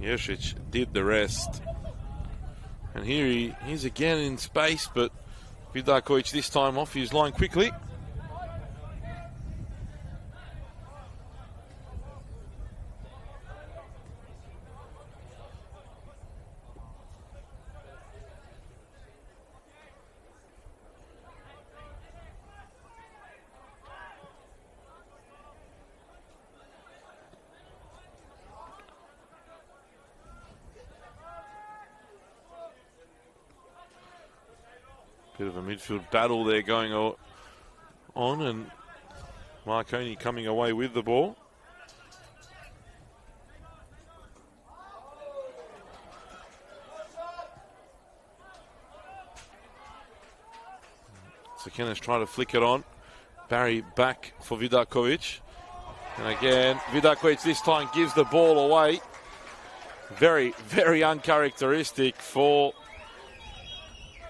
Ješić did the rest. And here he's again in space, but Vidakovic this time off his line quickly. Bit of a midfield battle there going on, and Marconi coming away with the ball. So Kenneth trying to flick it on. Barry back for Vidakovic. And again, Vidakovic this time gives the ball away. Very, very uncharacteristic for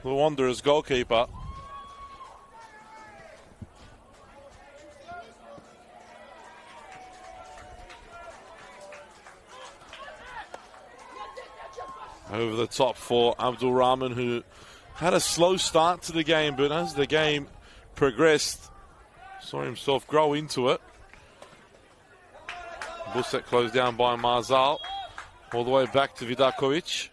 the Wanderers goalkeeper. Over the top for Abdul Rahman, who had a slow start to the game, but as the game progressed, saw himself grow into it. Busek closed down by Marzal. All the way back to Vidakovic.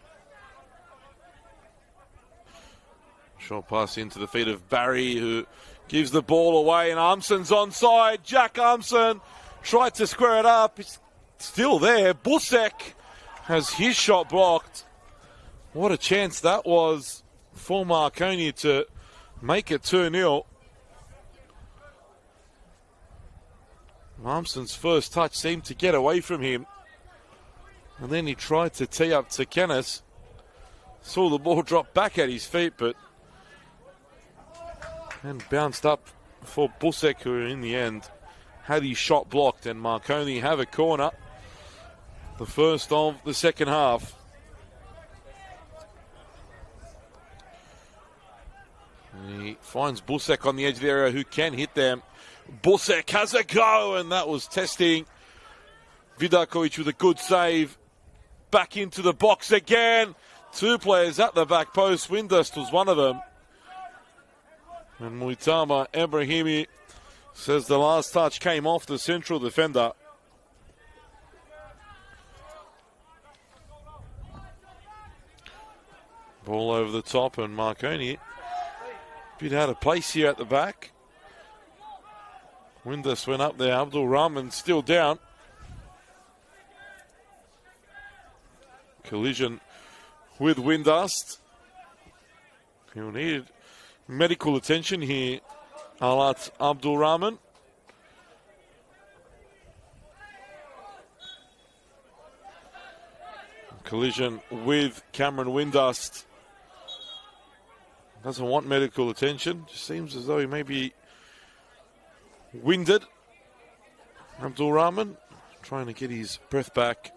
Short pass into the feet of Barry, who gives the ball away, and Armson's onside. Jack Armson tried to square it up. It's still there. Busek has his shot blocked. What a chance that was for Marconi to make it 2-0. Armson's first touch seemed to get away from him. And then he tried to tee up to Kenneth. Saw the ball drop back at his feet, but and bounced up for Busek, who in the end had his shot blocked, and Marconi have a corner. The first of the second half. And he finds Busek on the edge of the area, who can hit them. Busek has a go, and that was testing. Vidakovic with a good save. Back into the box again. Two players at the back post. Windust was one of them. And Muitama Ebrahimi says the last touch came off the central defender. Ball over the top, and Marconi a bit out of place here at the back. Windus went up there. Abdul Rahman still down. Collision with Windust. He'll need medical attention here, Alat Abdul Rahman. Collision with Cameron Windust. Doesn't want medical attention. Just seems as though he may be winded. Abdul Rahman trying to get his breath back.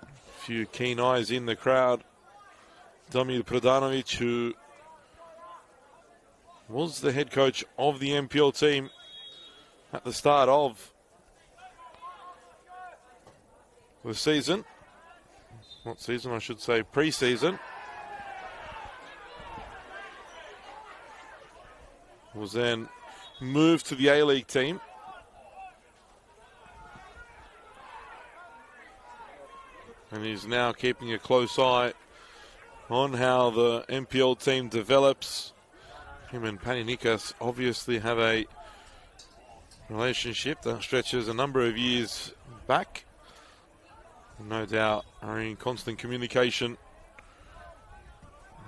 A few keen eyes in the crowd. Damir Pradanovic, who was the head coach of the NPL team at the start of the season. Not season, I should say pre-season. Was then moved to the A-League team. And he's now keeping a close eye on how the NPL team develops. Him and Paninikas obviously have a relationship that stretches a number of years back. No doubt are in constant communication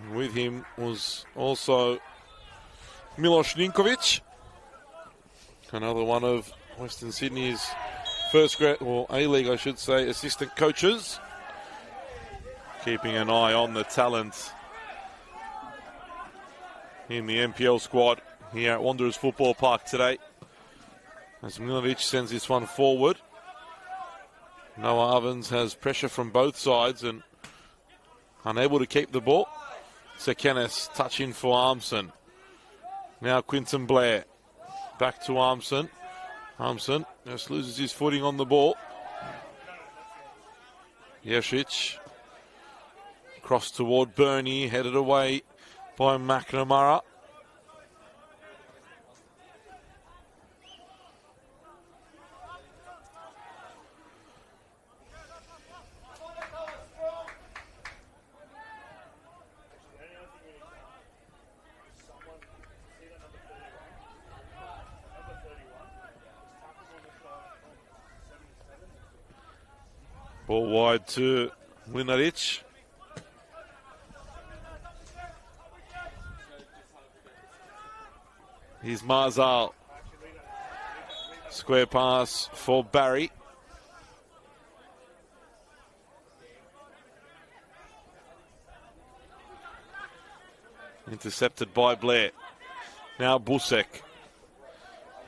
With him was also Miloš Ninkovic, another one of Western Sydney's first grade, or A-League I should say, assistant coaches. Keeping an eye on the talent in the NPL squad here at Wanderers Football Park today. As Milinovic sends this one forward. Noah Ovens has pressure from both sides and unable to keep the ball. Sekenes touching for Armson. Now Quinton Blair. Back to Armson. Armson just loses his footing on the ball. Jesic. Cross toward Bernie, headed away by McNamara. Ball wide to Mlinaric. Here's Marzal. Square pass for Barry. Intercepted by Blair. Now Busek.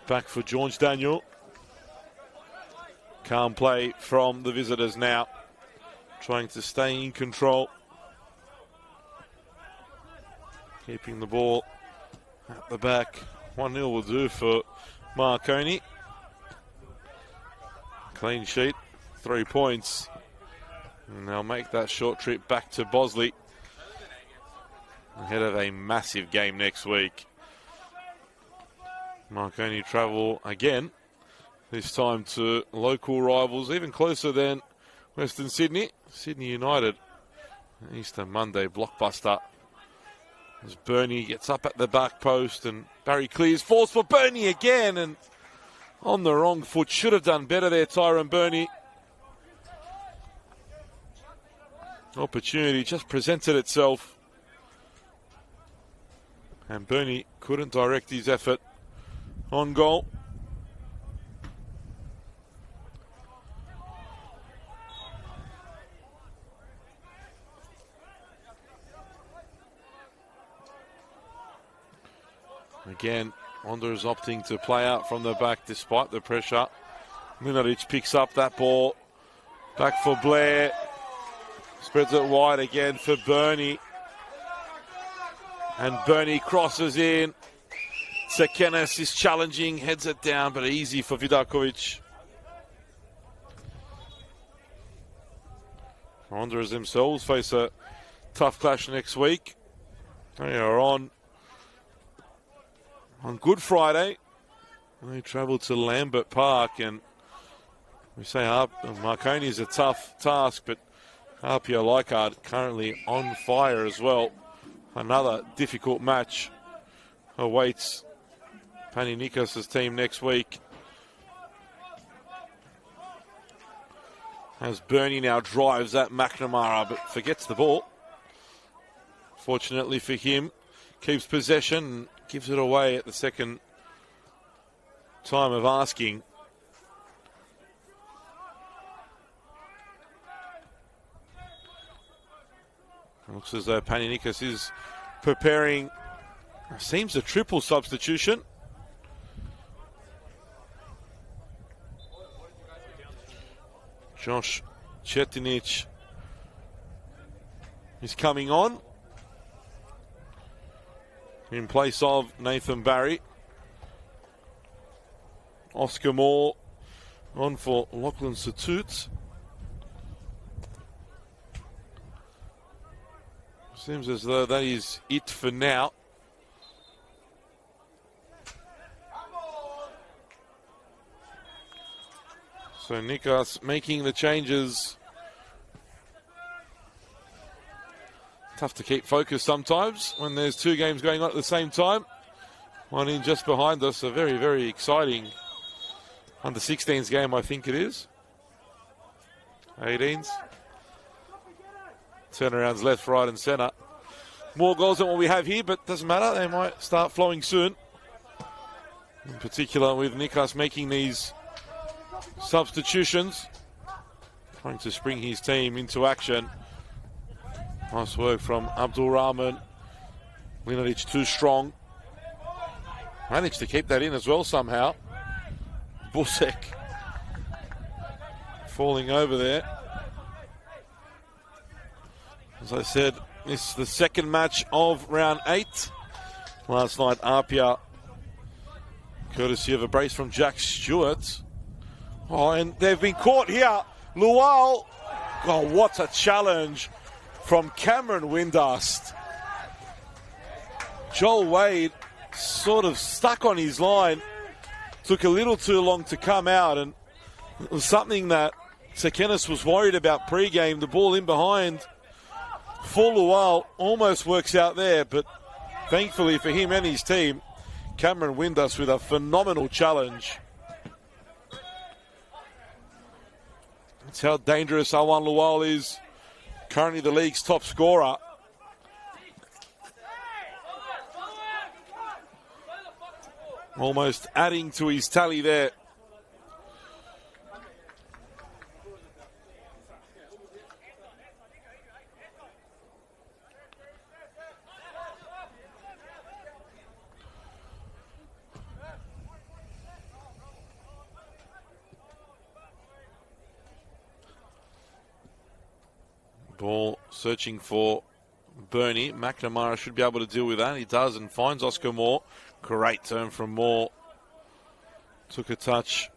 Back for George Daniel. Calm play from the visitors now. Trying to stay in control. Keeping the ball at the back. 1-0 will do for Marconi. Clean sheet, 3 points. And they'll make that short trip back to Bosley ahead of a massive game next week. Marconi travel again, this time to local rivals, even closer than Western Sydney. Sydney United, Easter Monday blockbuster. As Bernie gets up at the back post and Barry clears, falls for Bernie again and on the wrong foot. Should have done better there, Tyrone Bernie. Opportunity just presented itself and Bernie couldn't direct his effort on goal. Again, Wanderers opting to play out from the back despite the pressure. Mlinaric picks up that ball. Back for Blair. Spreads it wide again for Bernie. And Bernie crosses in. Sekenes is challenging, heads it down, but easy for Vidakovic. Wanderers themselves face a tough clash next week. They are on Good Friday. They travel to Lambert Park, and we say Marconi is a tough task, but Harpio Leichhardt currently on fire as well. Another difficult match awaits Pani Nikos' team next week. As Bernie now drives at McNamara, but forgets the ball. Fortunately for him, keeps possession and gives it away at the second time of asking. It looks as though Paninikos is preparing, seems a triple substitution. Josh Chetinic is coming on in place of Nathan Barry. Oscar Moore on for Lachlan Satut. Seems as though that is it for now. So Nikas making the changes. Tough to keep focused sometimes when there's two games going on at the same time. One in just behind us, a very, very exciting under-16s game, I think it is. 18s. Turnarounds left, right and centre. more goals than what we have here, but doesn't matter. They might start flowing soon. In particular with Nikas making these substitutions. Trying to spring his team into action. Nice work from Abdul Rahman. Mlinaric too strong. Managed to keep that in as well somehow. Busek falling over there. As I said, this is the second match of round 8. Last night, Apia, courtesy of a brace from Jack Stewart. Oh, and they've been caught here. Lual. Oh, what a challenge from Cameron Windust. Joel Wade sort of stuck on his line. Took a little too long to come out, and it was something that Sekenis was worried about pre-game. The ball in behind for Lual almost works out there, but thankfully for him and his team, Cameron Windus with a phenomenal challenge. That's how dangerous Awan Lual is. Currently the league's top scorer. Almost adding to his tally there. Ball searching for Bernie. McNamara should be able to deal with that. He does and finds Oscar Moore. Great turn from Moore. Took a touch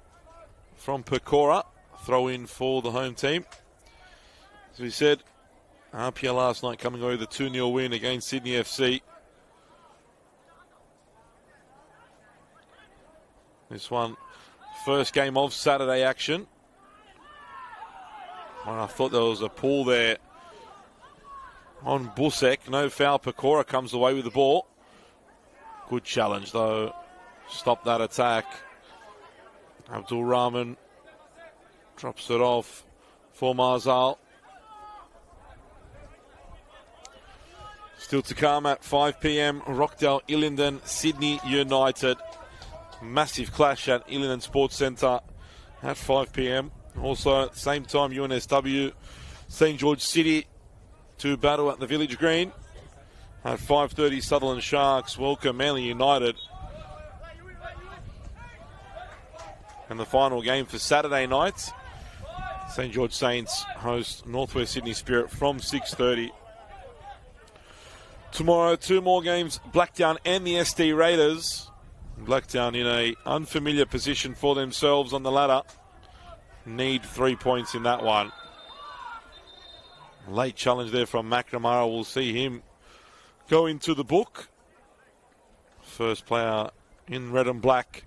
from Pecora. Throw in for the home team. As we said, Apia last night coming away with a 2-0 win against Sydney FC. This one, first game of Saturday action. Well, I thought there was a pull there on Busek. No foul. Pecora comes away with the ball. Good challenge, though. Stop that attack. Abdul Rahman drops it off for Marzal. Still to come at 5 p.m. Rockdale, Illingdon, Sydney United. Massive clash at Illingdon Sports Centre at 5 p.m. Also at the same time, UNSW, St. George City to battle at the Village Green. At 5:30, Sutherland Sharks welcome Manly United. And the final game for Saturday night, St. George Saints host Northwest Sydney Spirit from 6:30. Tomorrow, 2 more games, Blacktown and the SD Raiders. Blacktown in a unfamiliar position for themselves on the ladder. Need 3 points in that one. Late challenge there from McNamara. We'll see him go into the book. First player in red and black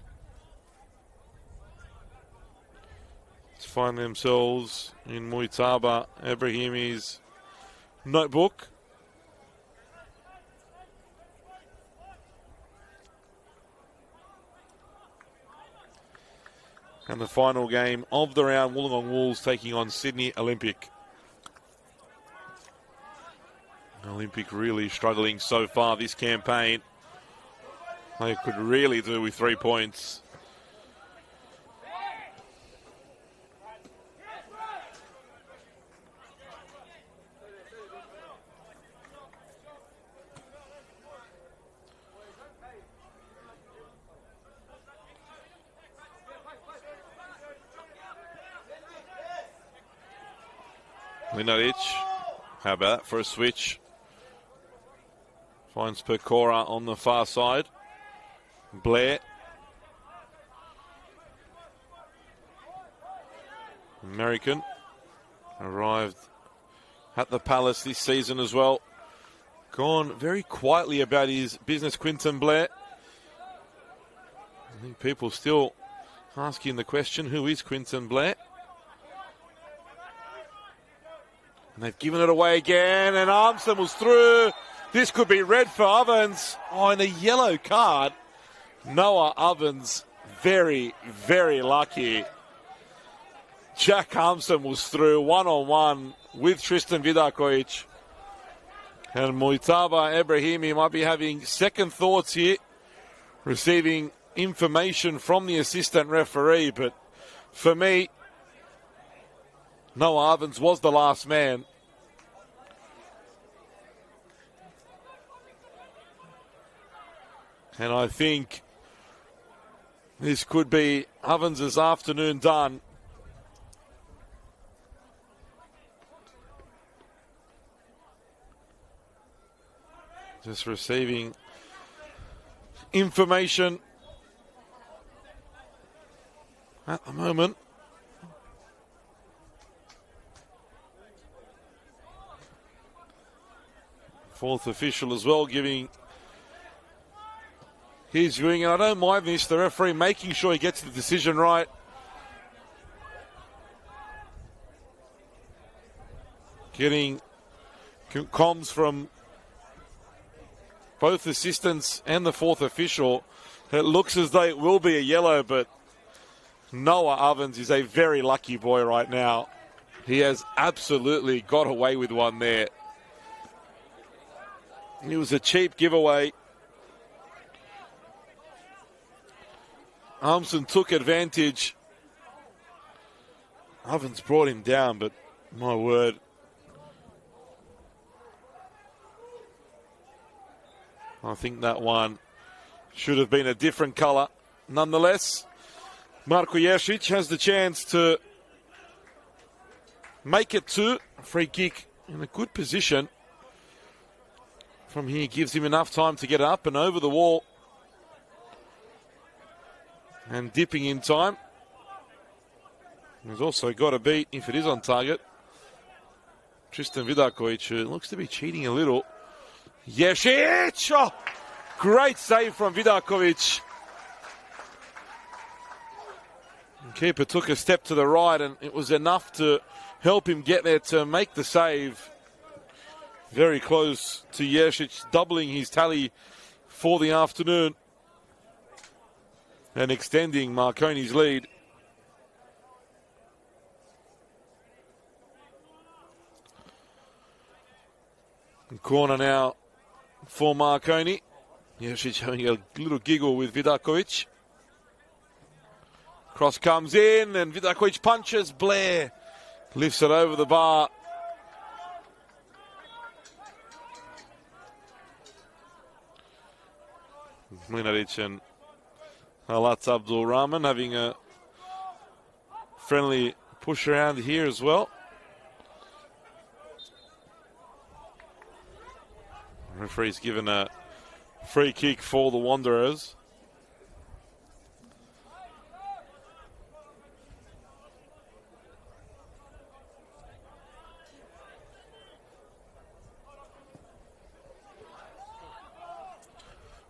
to find themselves in Muitaba Ibrahimi's notebook. And the final game of the round, Wollongong Wolves taking on Sydney Olympic. Olympic really struggling so far this campaign. They could really do with 3 points. Mlinaric, how about that for a switch? Finds Pecora on the far side. Blair. American arrived at the Palace this season as well. Gone very quietly about his business, Quinton Blair. I think people still asking the question, who is Quinton Blair? And they've given it away again, and Armstrong was through. This could be red for Ovens. Oh, and a yellow card. Noah Ovens, very, very lucky. Jack Armstrong was through one-on-one with Tristan Vidakovic. And Muitaba Ibrahimi might be having second thoughts here, receiving information from the assistant referee. But for me, Noah Ovens was the last man. And I think this could be Ovens' afternoon done. Just receiving information at the moment. Fourth official as well giving his viewing. And I don't mind this, the referee making sure he gets the decision right. Getting comms from both assistants and the fourth official. It looks as though it will be a yellow, but Noah Ovens is a very lucky boy right now. He has absolutely got away with one there. It was a cheap giveaway. Armson took advantage. Ovens brought him down, but my word. I think that one should have been a different colour. Nonetheless, Marko Jeršić has the chance to make it two. Free kick in a good position. From here gives him enough time to get up and over the wall. And dipping in time. He's also got a beat, if it is on target, Tristan Vidakovic, who looks to be cheating a little. Jeršić! Oh, great save from Vidakovic. The keeper took a step to the right, and it was enough to help him get there to make the save. Very close to Jeršić, doubling his tally for the afternoon and extending Marconi's lead. Corner now for Marconi. Jeršić having a little giggle with Vidakovic. Cross comes in and Vidakovic punches. Blair lifts it over the bar. Mlinaric and Alatz Abdul Rahman having a friendly push around here as well. Referee's given a free kick for the Wanderers.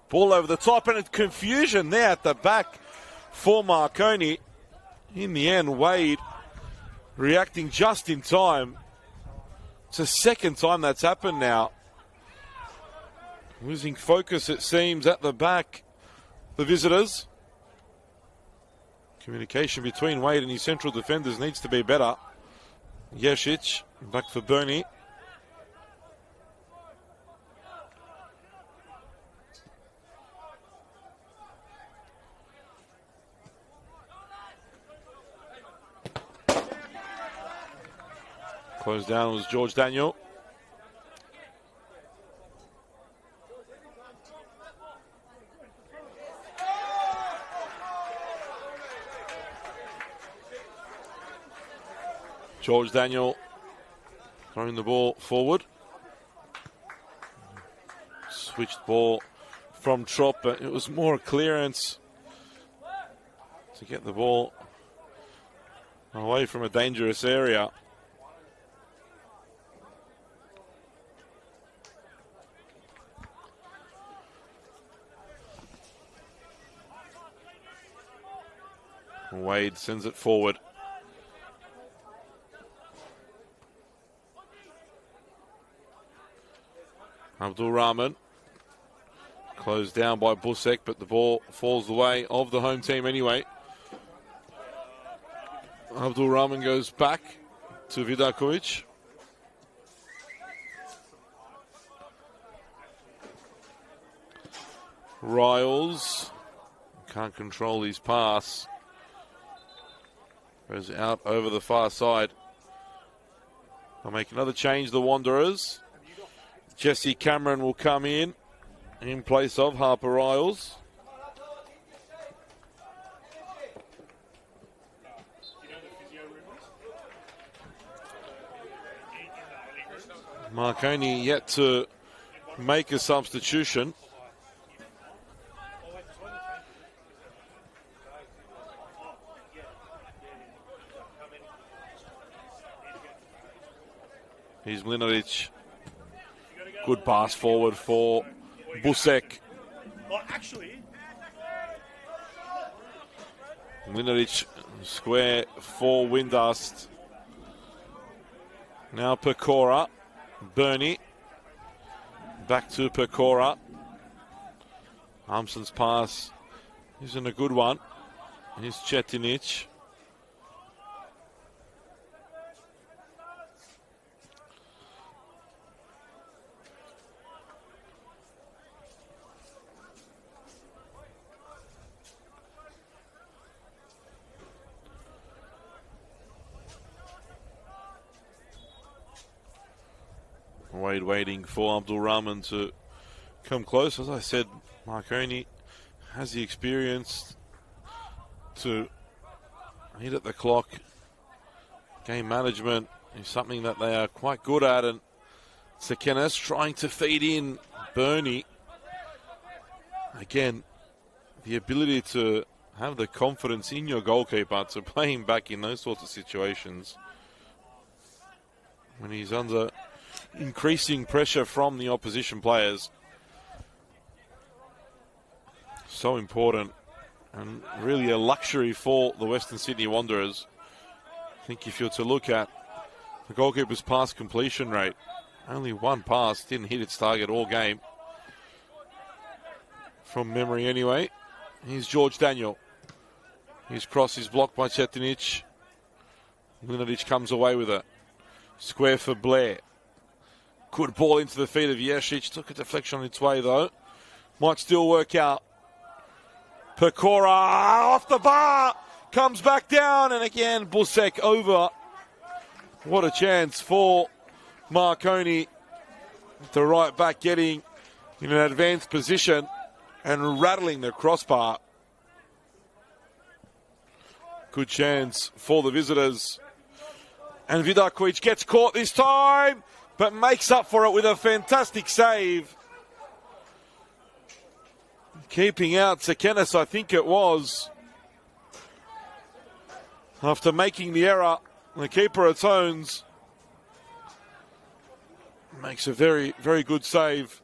Ball over the top, and it's confusion there at the back for Marconi. In the end, Wade reacting just in time. It's the second time that's happened now. Losing focus, it seems, at the back, the visitors. Communication between Wade and his central defenders needs to be better. Jeršić back for Bernie. Closed down was George Daniel. George Daniel throwing the ball forward. Switched ball from Trop, but it was more a clearance to get the ball away from a dangerous area. Wade sends it forward. Abdul Rahman closed down by Busek, but the ball falls the way of the home team anyway. Abdul Rahman goes back to Vidakovic. Riles can't control his pass. Goes out over the far side. They'll make another change, the Wanderers. Jesse Cameron will come in place of Harper Riles. Marconi yet to make a substitution. Here's Mlinaric. Good pass forward for Busek. Mlinaric square for Windust. Now Pecora. Bernie. Back to Pecora. Armson's pass isn't a good one. Here's Chetinic. Wade waiting for Abdul Rahman to come close. As I said, Marconi has the experience to hit at the clock. Game management is something that they are quite good at, and Sekenes trying to feed in Bernie. Again, the ability to have the confidence in your goalkeeper to play him back in those sorts of situations when he's under increasing pressure from the opposition players. So important and really a luxury for the Western Sydney Wanderers. I think if you're to look at the goalkeeper's pass completion rate, only one pass didn't hit its target all game. From memory anyway. Here's George Daniel. His cross is blocked by Chetinic. Mlinaric comes away with it. Square for Blair. Good ball into the feet of Yeshic. Took a deflection on its way, though. Might still work out. Pecora off the bar. Comes back down. And again, Busek over. What a chance for Marconi. The right back getting in an advanced position and rattling the crossbar. Good chance for the visitors. And Vidakovic gets caught this time, but makes up for it with a fantastic save. Keeping out Sekenes, I think it was. After making the error, the keeper atones. Makes a very, very good save.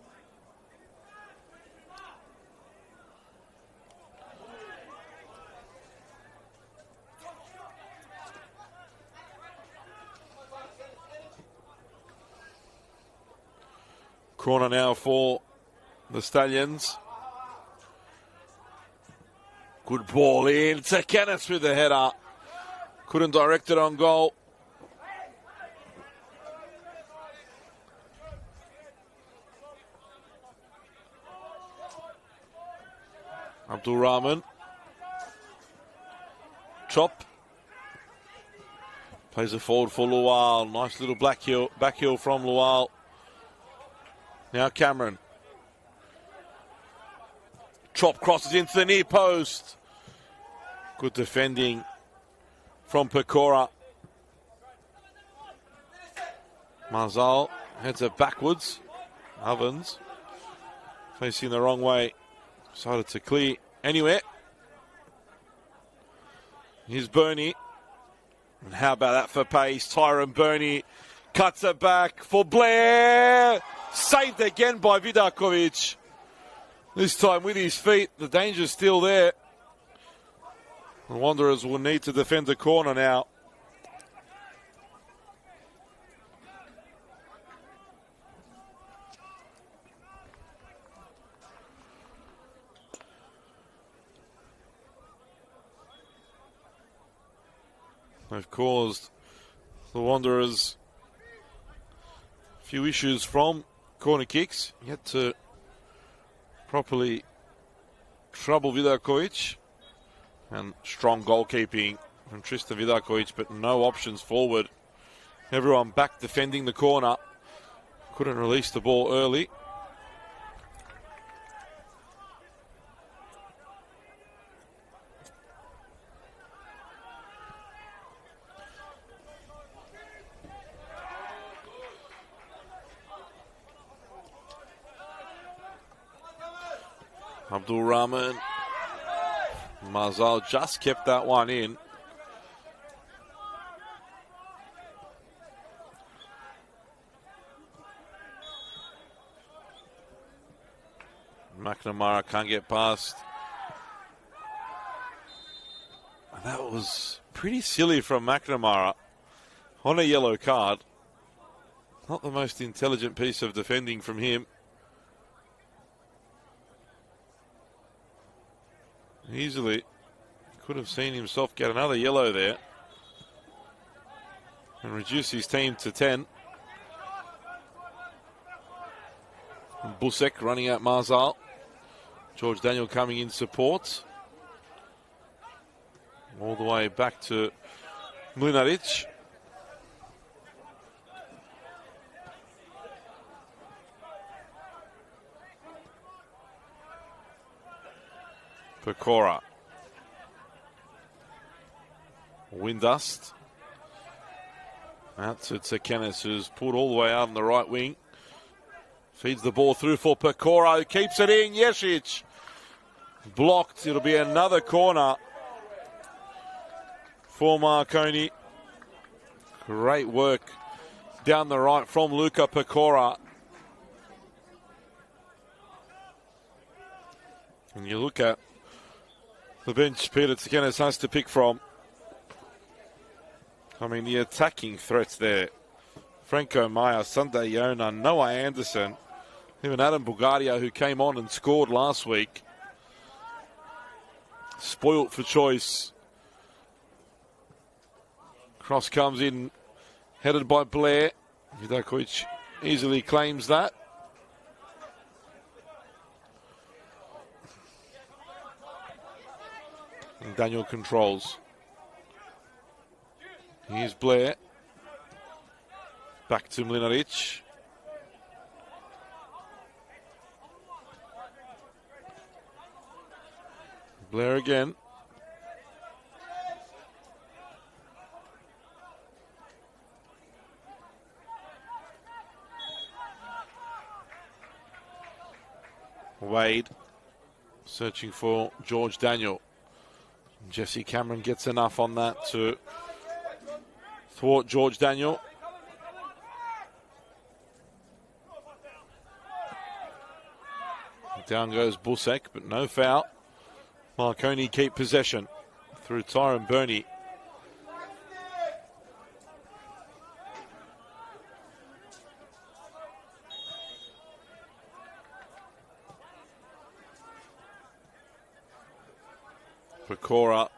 Corner now for the Stallions. Good ball in. Sekenes with the header. Couldn't direct it on goal. Abdul Rahman. Chop. Plays it forward for Lual. Nice little back heel from Lual. Now Cameron. Trop crosses into the near post. Good defending from Pecora. Marzal heads it backwards. Ovens facing the wrong way. Decided to clear anywhere. Here's Bernie. And how about that for pace? Tyrone Bernie cuts it back for Blair. Saved again by Vidakovic. This time with his feet. The danger's still there. The Wanderers will need to defend the corner now. They've caused the Wanderers a few issues from corner kicks. Yet to properly trouble Vidakovic. And strong goalkeeping from Tristan Vidakovic, but no options forward. Everyone back defending the corner. Couldn't release the ball early. Abdul Rahman. Marzal just kept that one in. McNamara can't get past. That was pretty silly from McNamara on a yellow card. Not the most intelligent piece of defending from him. Easily could have seen himself get another yellow there and reduce his team to 10. And Busek running out Marzal. George Daniel coming in support. All the way back to Mlinaric. Pecora. Windust. Out to Tsekenis, who's pulled all the way out on the right wing. Feeds the ball through for Pecora, who keeps it in. Yesic. Blocked. It'll be another corner for Marconi. Great work down the right from Luka Pecora. And you look at the bench Peter Tsekenis has to pick from. I mean, the attacking threats there. Franco Maya, Sunday Yona, Noah Anderson, even Adam Bulgaria, who came on and scored last week. Spoilt for choice. Cross comes in, headed by Blair. Vidakovic easily claims that. And Daniel controls. Here's Blair. Back to Mlinaric. Blair again. Wade searching for George Daniel. Jesse Cameron gets enough on that to thwart George Daniel. Down goes Busek, but no foul. Marconi keep possession through Tyrone Burney. Pecora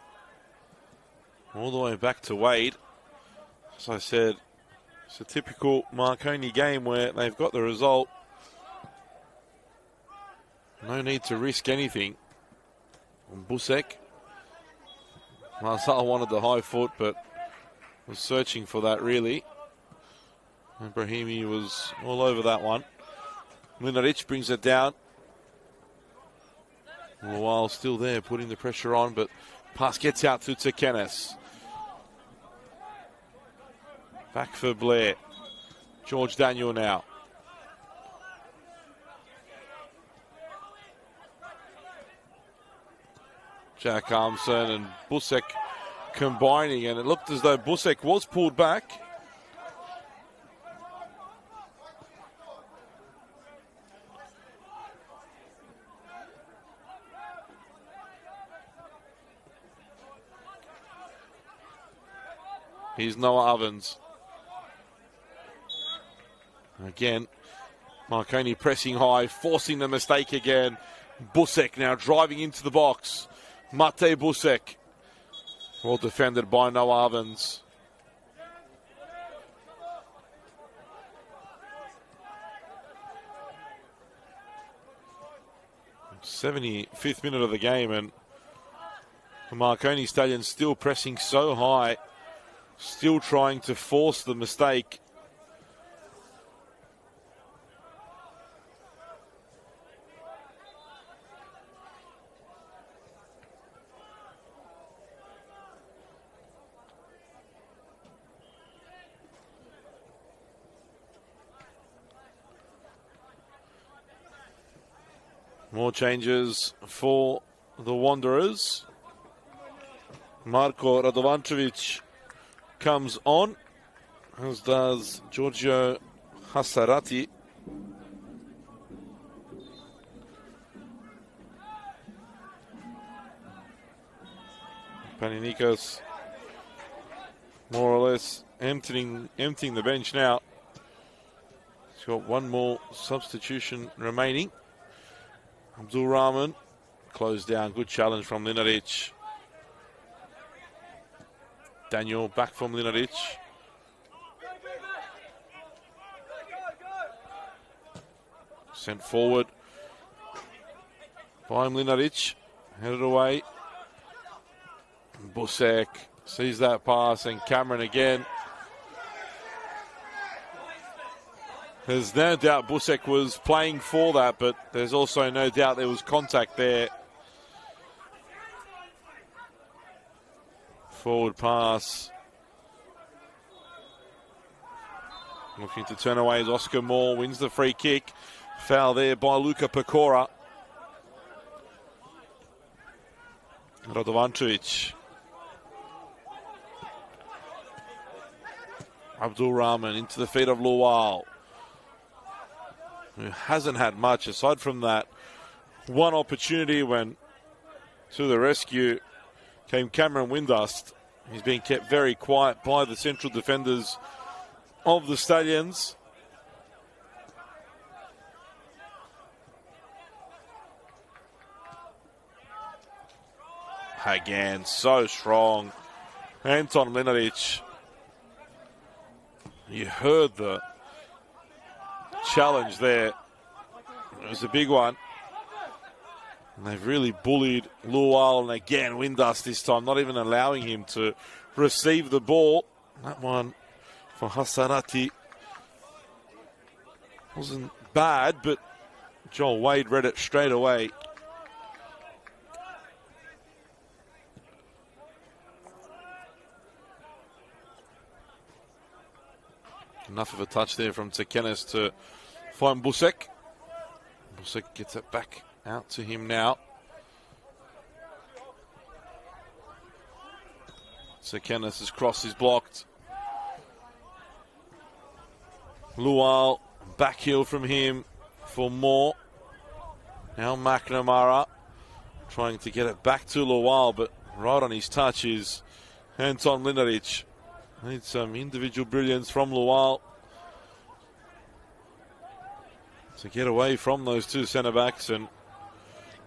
all the way back to Wade. As I said, it's a typical Marconi game where they've got the result. No need to risk anything. And Busek. Marzal wanted the high foot, but was searching for that really. And Brahimi was all over that one. Mlinaric brings it down. A while still there, putting the pressure on, but pass gets out to Tsekenis. Back for Blair. George Daniel now. Jack Armson and Busek combining, and it looked as though Busek was pulled back. Here's Noah Ovens. Again, Marconi pressing high, forcing the mistake again. Busek now driving into the box. Mate Busek. Well defended by Noah Ovens. 75th minute of the game, and the Marconi Stallions still pressing so high, still trying to force the mistake. More changes for the Wanderers. Marko Radovančević comes on, as does Giorgio Hasarati. Paninikos more or less emptying the bench now. He's got one more substitution remaining. Abdul Rahman closed down. Good challenge from Linaric. Daniel back from Linaric. Sent forward by Linaric. Headed away. Busek sees that pass, and Cameron again. There's no doubt Busek was playing for that, but there's also no doubt there was contact there. Forward pass. Looking to turn away is Oscar Moore, wins the free kick. Foul there by Luka Pecora. Radovančević. Abdul Rahman into the feet of Lual, who hasn't had much aside from that one opportunity when to the rescue came Cameron Windust. He's being kept very quiet by the central defenders of the Stallions. Again, so strong. Anton Mlinaric. You heard the challenge there. It was a big one. And they've really bullied Lual, and again Windust this time, not even allowing him to receive the ball. That one for Hasarati wasn't bad, but Joel Wade read it straight away. Enough of a touch there from Tsekenes to find Busek. Busek gets it back out to him now. Tsekenes' cross is blocked. Lual, back heel from him for more. Now McNamara trying to get it back to Lual, but right on his touch is Anton Mlinaric. Needs some individual brilliance from Lual to get away from those two centre-backs and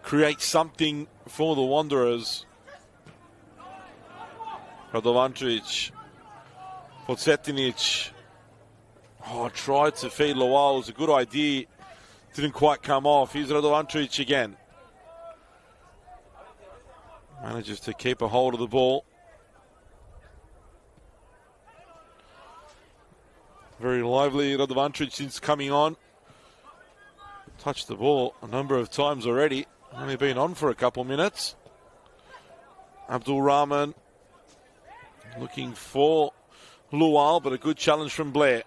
create something for the Wanderers. Radovančević, Podsjetinic. Tried to feed Lual. It was a good idea. Didn't quite come off. Here's Radovančević again. Manages to keep a hold of the ball. Very lively Radovančević since coming on. Touched the ball a number of times already. Only been on for a couple minutes. Abdul Rahman looking for Lual, but a good challenge from Blair.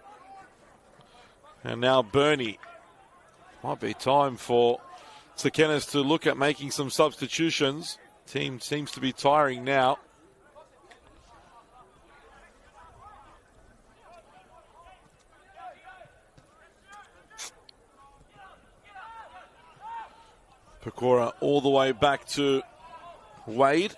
And now Bernie. Might be time for Tsekenes to look at making some substitutions. Team seems to be tiring now. Pecora all the way back to Wade.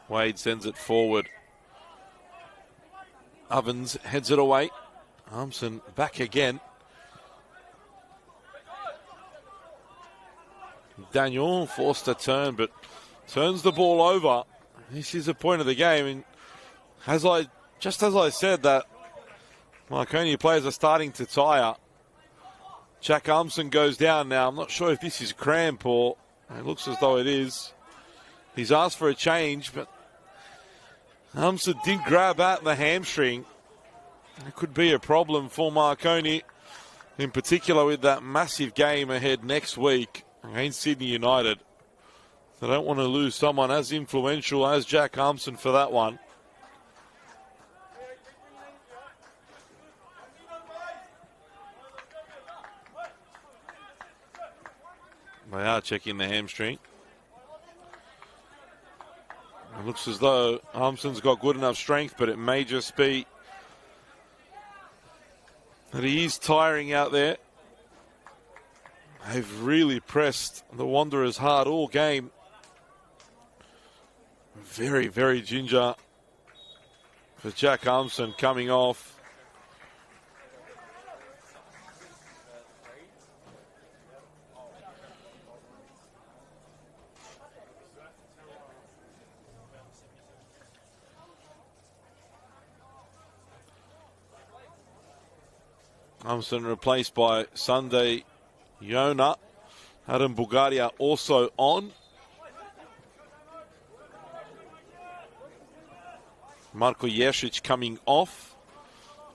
Wade sends it forward. Ovens heads it away. Armson back again. Daniel forced to turn, but turns the ball over. This is the point of the game. And just as I said that Marconi players are starting to tire, Jack Armstrong goes down now. I'm not sure if this is cramp or it looks as though it is. He's asked for a change, but Armstrong did grab at the hamstring. It could be a problem for Marconi, in particular with that massive game ahead next week against Sydney United. They don't want to lose someone as influential as Jack Armstrong for that one. They are checking the hamstring. It looks as though Armstrong's got good enough strength, but it may just be that he is tiring out there. They've really pressed the Wanderers hard all game. Very, very ginger for Jack Armstrong coming off. Armstrong replaced by Sunday Yona. Adam Bulgaria also on. Marko Ješić coming off.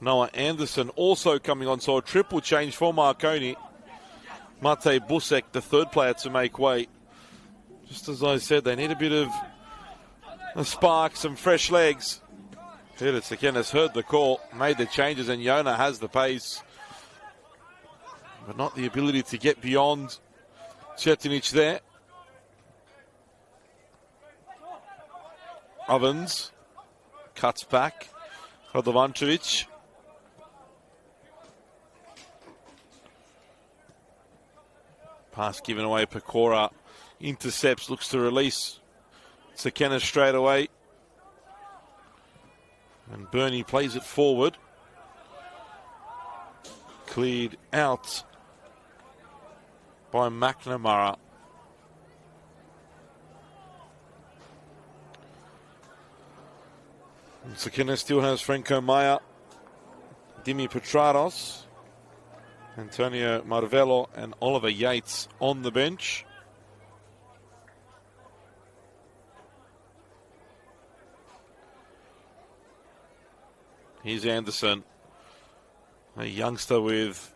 Noah Anderson also coming on. So a triple change for Marconi. Mate Busek, the third player to make way. Just as I said, they need a bit of a spark, some fresh legs. Peter Tsakenas heard the call, made the changes, and Yona has the pace, but not the ability to get beyond Cetinic there. Ovens cuts back. Radovančević. Pass given away. Pecora intercepts, looks to release Tsakenas straight away. And Bernie plays it forward. Cleared out by McNamara. Tsakenas still has Franco Maya, Dimi Petrados, Antonio Marvelo and Oliver Yates on the bench. Here's Anderson, a youngster with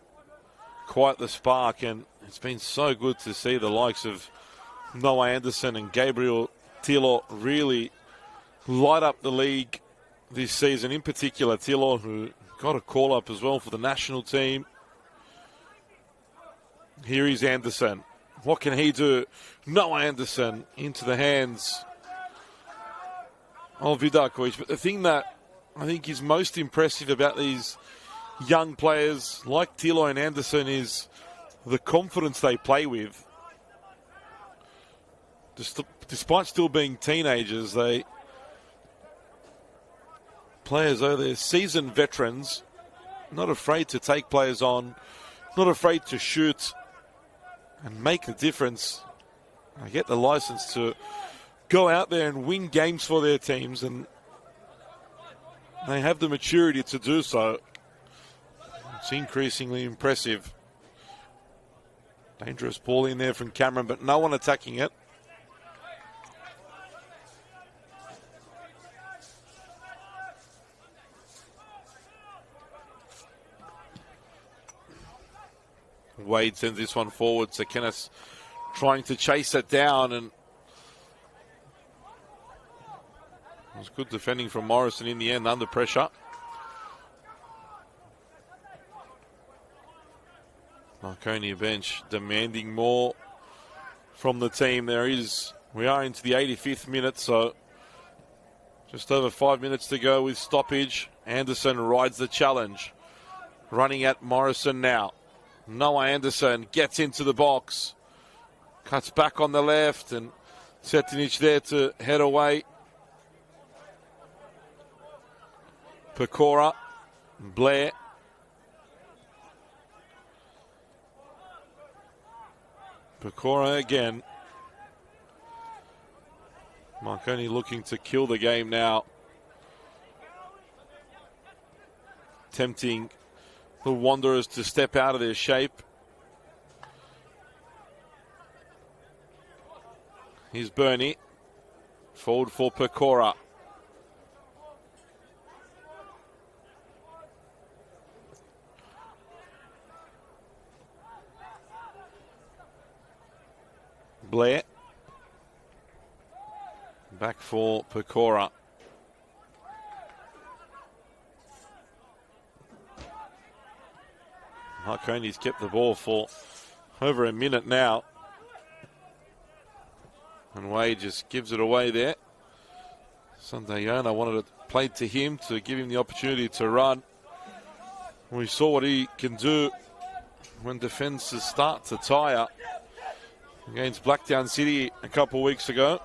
quite the spark, and it's been so good to see the likes of Noah Anderson and Gabriel Tilo really light up the league this season. In particular, Tilo, who got a call-up as well for the national team. Here is Anderson. What can he do? Noah Anderson into the hands of Vidakovic. But the thing that I think is most impressive about these young players like Tilo and Anderson is the confidence they play with. Despite still being teenagers, they players, though they're seasoned veterans, not afraid to take players on, not afraid to shoot and make the difference. They get the license to go out there and win games for their teams, and they have the maturity to do so. It's increasingly impressive. Dangerous ball in there from Cameron, but no one attacking it. Wade sends this one forward. So Kenneth trying to chase it down, and it was good defending from Morrison in the end under pressure. Marconi bench demanding more from the team. We are into the 85th minute, so just over 5 minutes to go with stoppage. Anderson rides the challenge. Running at Morrison now. Noah Anderson gets into the box. Cuts back on the left, and Cetinic there to head away. Pecora, Blair. Pecora again. Marconi looking to kill the game now. Tempting the Wanderers to step out of their shape. Here's Bernie. Forward for Pecora. Blair. Back for Pecora. Marconi's kept the ball for over a minute now. And Wade just gives it away there. Sandayona wanted it played to him to give him the opportunity to run. We saw what he can do when defences start to tire against Blacktown City a couple of weeks ago.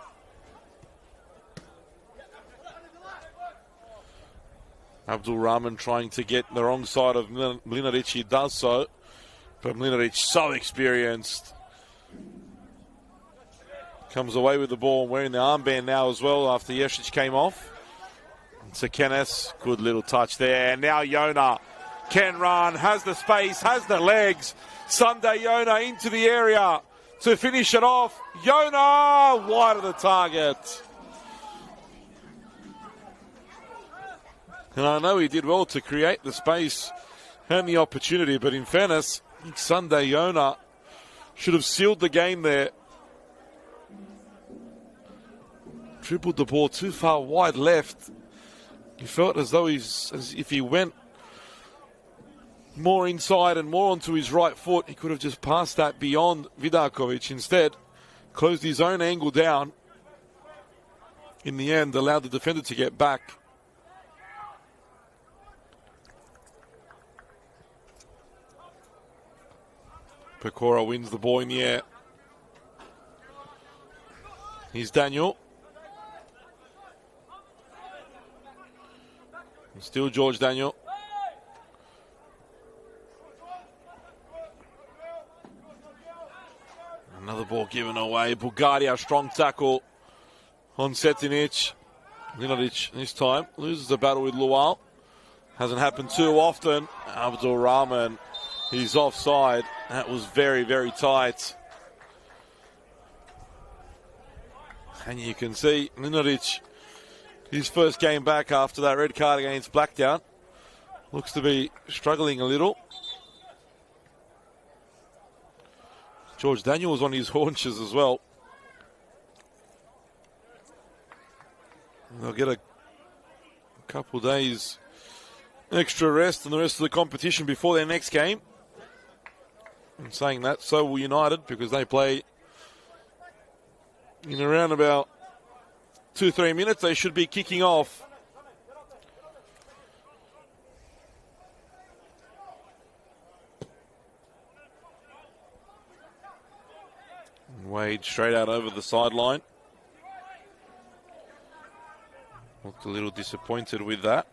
Abdul Rahman trying to get the wrong side of Mlinaric. He does so, but Mlinaric so experienced. Comes away with the ball, wearing the armband now as well after Yesic came off. To Kenneth, good little touch there. Now Yona can run, has the space, has the legs. Sunday Yona into the area to finish it off. Yona wide of the target. And I know he did well to create the space and the opportunity, but in fairness, I think Sunday Yona should have sealed the game there. Dribbled the ball too far wide left. He felt as though as if he went more inside and more onto his right foot, he could have just passed that beyond Vidakovic. Instead, closed his own angle down. In the end, allowed the defender to get back. Pecora wins the ball in the air. Here's Daniel. And still George Daniel. Another ball given away. Bulgaria, strong tackle on Setinic. Mlinaric this time loses the battle with Lual. Hasn't happened too often. Abdul Rahman, he's offside. That was very, very tight. And you can see Mlinaric, his first game back after that red card against Blacktown, looks to be struggling a little. George Daniel was on his haunches as well. They'll get a couple days extra rest and the rest of the competition before their next game. And saying that, so will United, because they play in around about 2-3 minutes. They should be kicking off. Wade straight out over the sideline. Looked a little disappointed with that.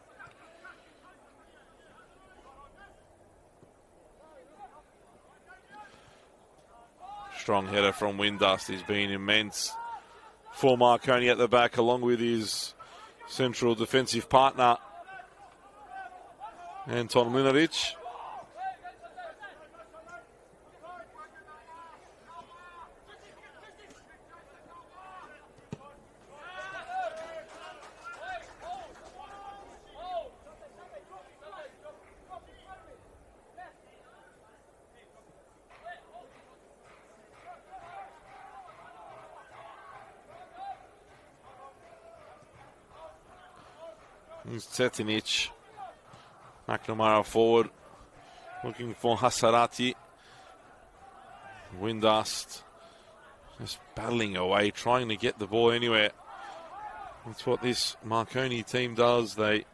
Strong header from Windust. He's been immense for Marconi at the back, along with his central defensive partner, Anton Mlinaric. Cetinic. McNamara forward. Looking for Hasarati. Windust. Just battling away, trying to get the ball anywhere. That's what this Marconi team does. They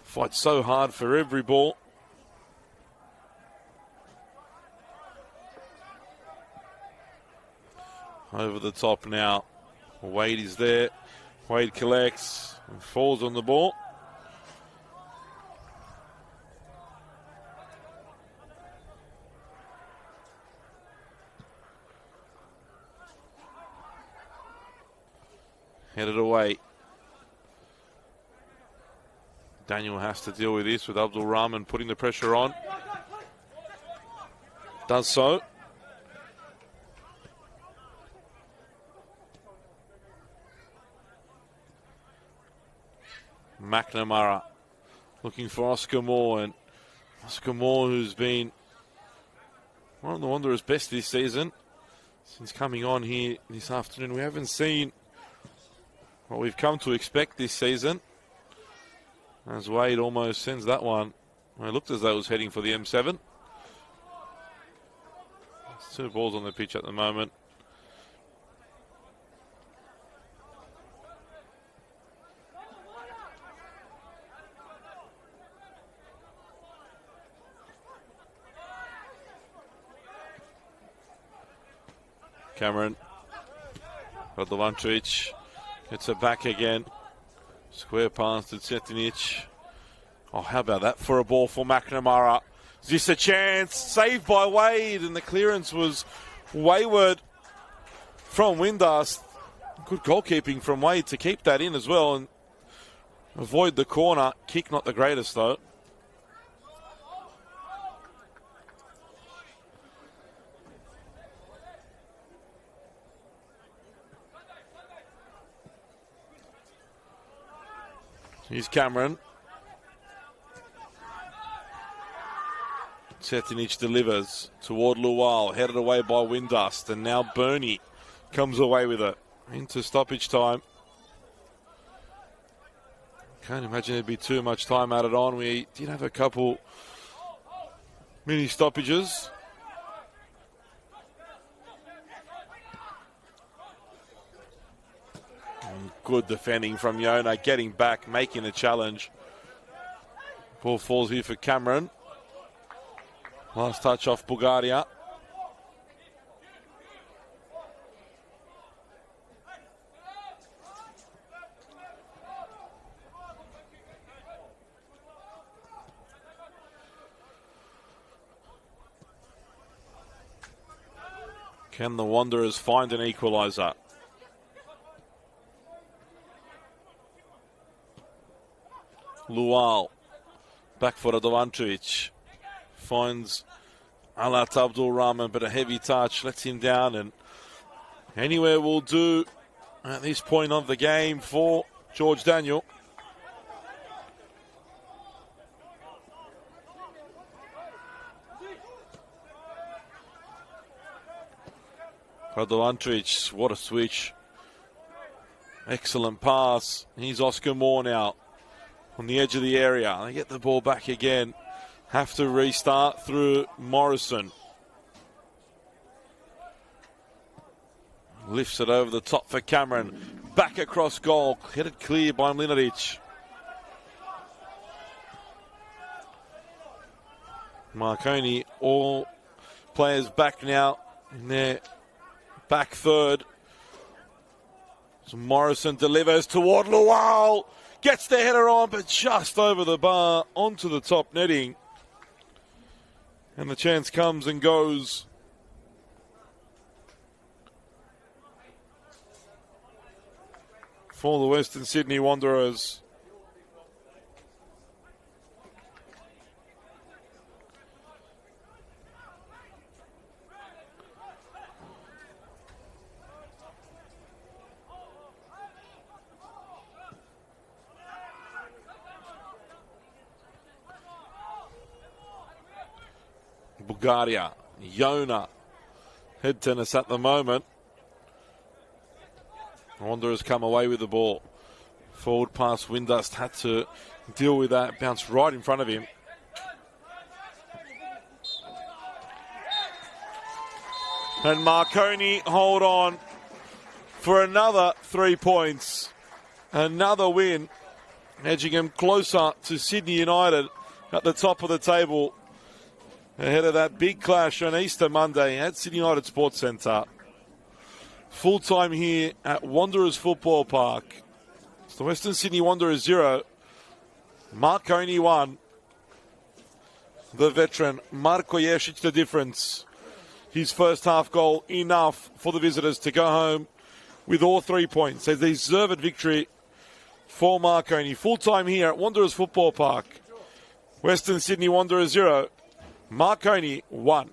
fight so hard for every ball. Over the top now. Wade is there. Wade collects and falls on the ball. Headed away. Daniel has to deal with this with Abdul Rahman putting the pressure on. Does so. McNamara looking for Oscar Moore, and Oscar Moore, who's been one of the Wanderers' best this season since coming on here this afternoon. We haven't seen what we've come to expect this season, as Wade almost sends that one. It looked as though it was heading for the M7. There's 2 balls on the pitch at the moment. Cameron Radovančić gets it back again. Square pass to Cetinic. Oh, how about that for a ball for McNamara? Is this a chance? Saved by Wade, and the clearance was wayward from Windust. Good goalkeeping from Wade to keep that in as well and avoid the corner. Kick not the greatest though. Here's Cameron. Cetinic delivers toward Lual, headed away by Windust, and now Bernie comes away with it into stoppage time. Can't imagine there'd be too much time added on. We did have a couple mini stoppages. Good defending from Yona, getting back, making a challenge. Ball falls here for Cameron. Last touch off Bulgaria. Can the Wanderers find an equaliser? Lual, back for Radovančić, finds Alat Abdul Rahman, but a heavy touch lets him down, and anywhere will do at this point of the game for George Daniel. Radovančić, what a switch. Excellent pass. Here's Oscar Moore now on the edge of the area. They get the ball back again. Have to restart through Morrison. Lifts it over the top for Cameron. Back across goal. Headed clear by Mlinaric. Marconi, all players back now in their back third. So Morrison delivers toward Lual. Gets the header on, but just over the bar, onto the top netting. And the chance comes and goes. For the Western Sydney Wanderers. Bulgaria, Yona, head tennis at the moment. Wanderers come away with the ball. Forward pass, Windust had to deal with that. Bounced right in front of him. And Marconi hold on for another 3 points. Another win, edging him closer to Sydney United at the top of the table. Ahead of that big clash on Easter Monday at Sydney United Sports Centre. Full time here at Wanderers Football Park. It's the Western Sydney Wanderers 0. Marconi 1. The veteran Marko Ješić the difference. His first half goal enough for the visitors to go home with all 3 points. There's a deserved victory for Marconi. Full time here at Wanderers Football Park. Western Sydney Wanderers 0, Marconi 1.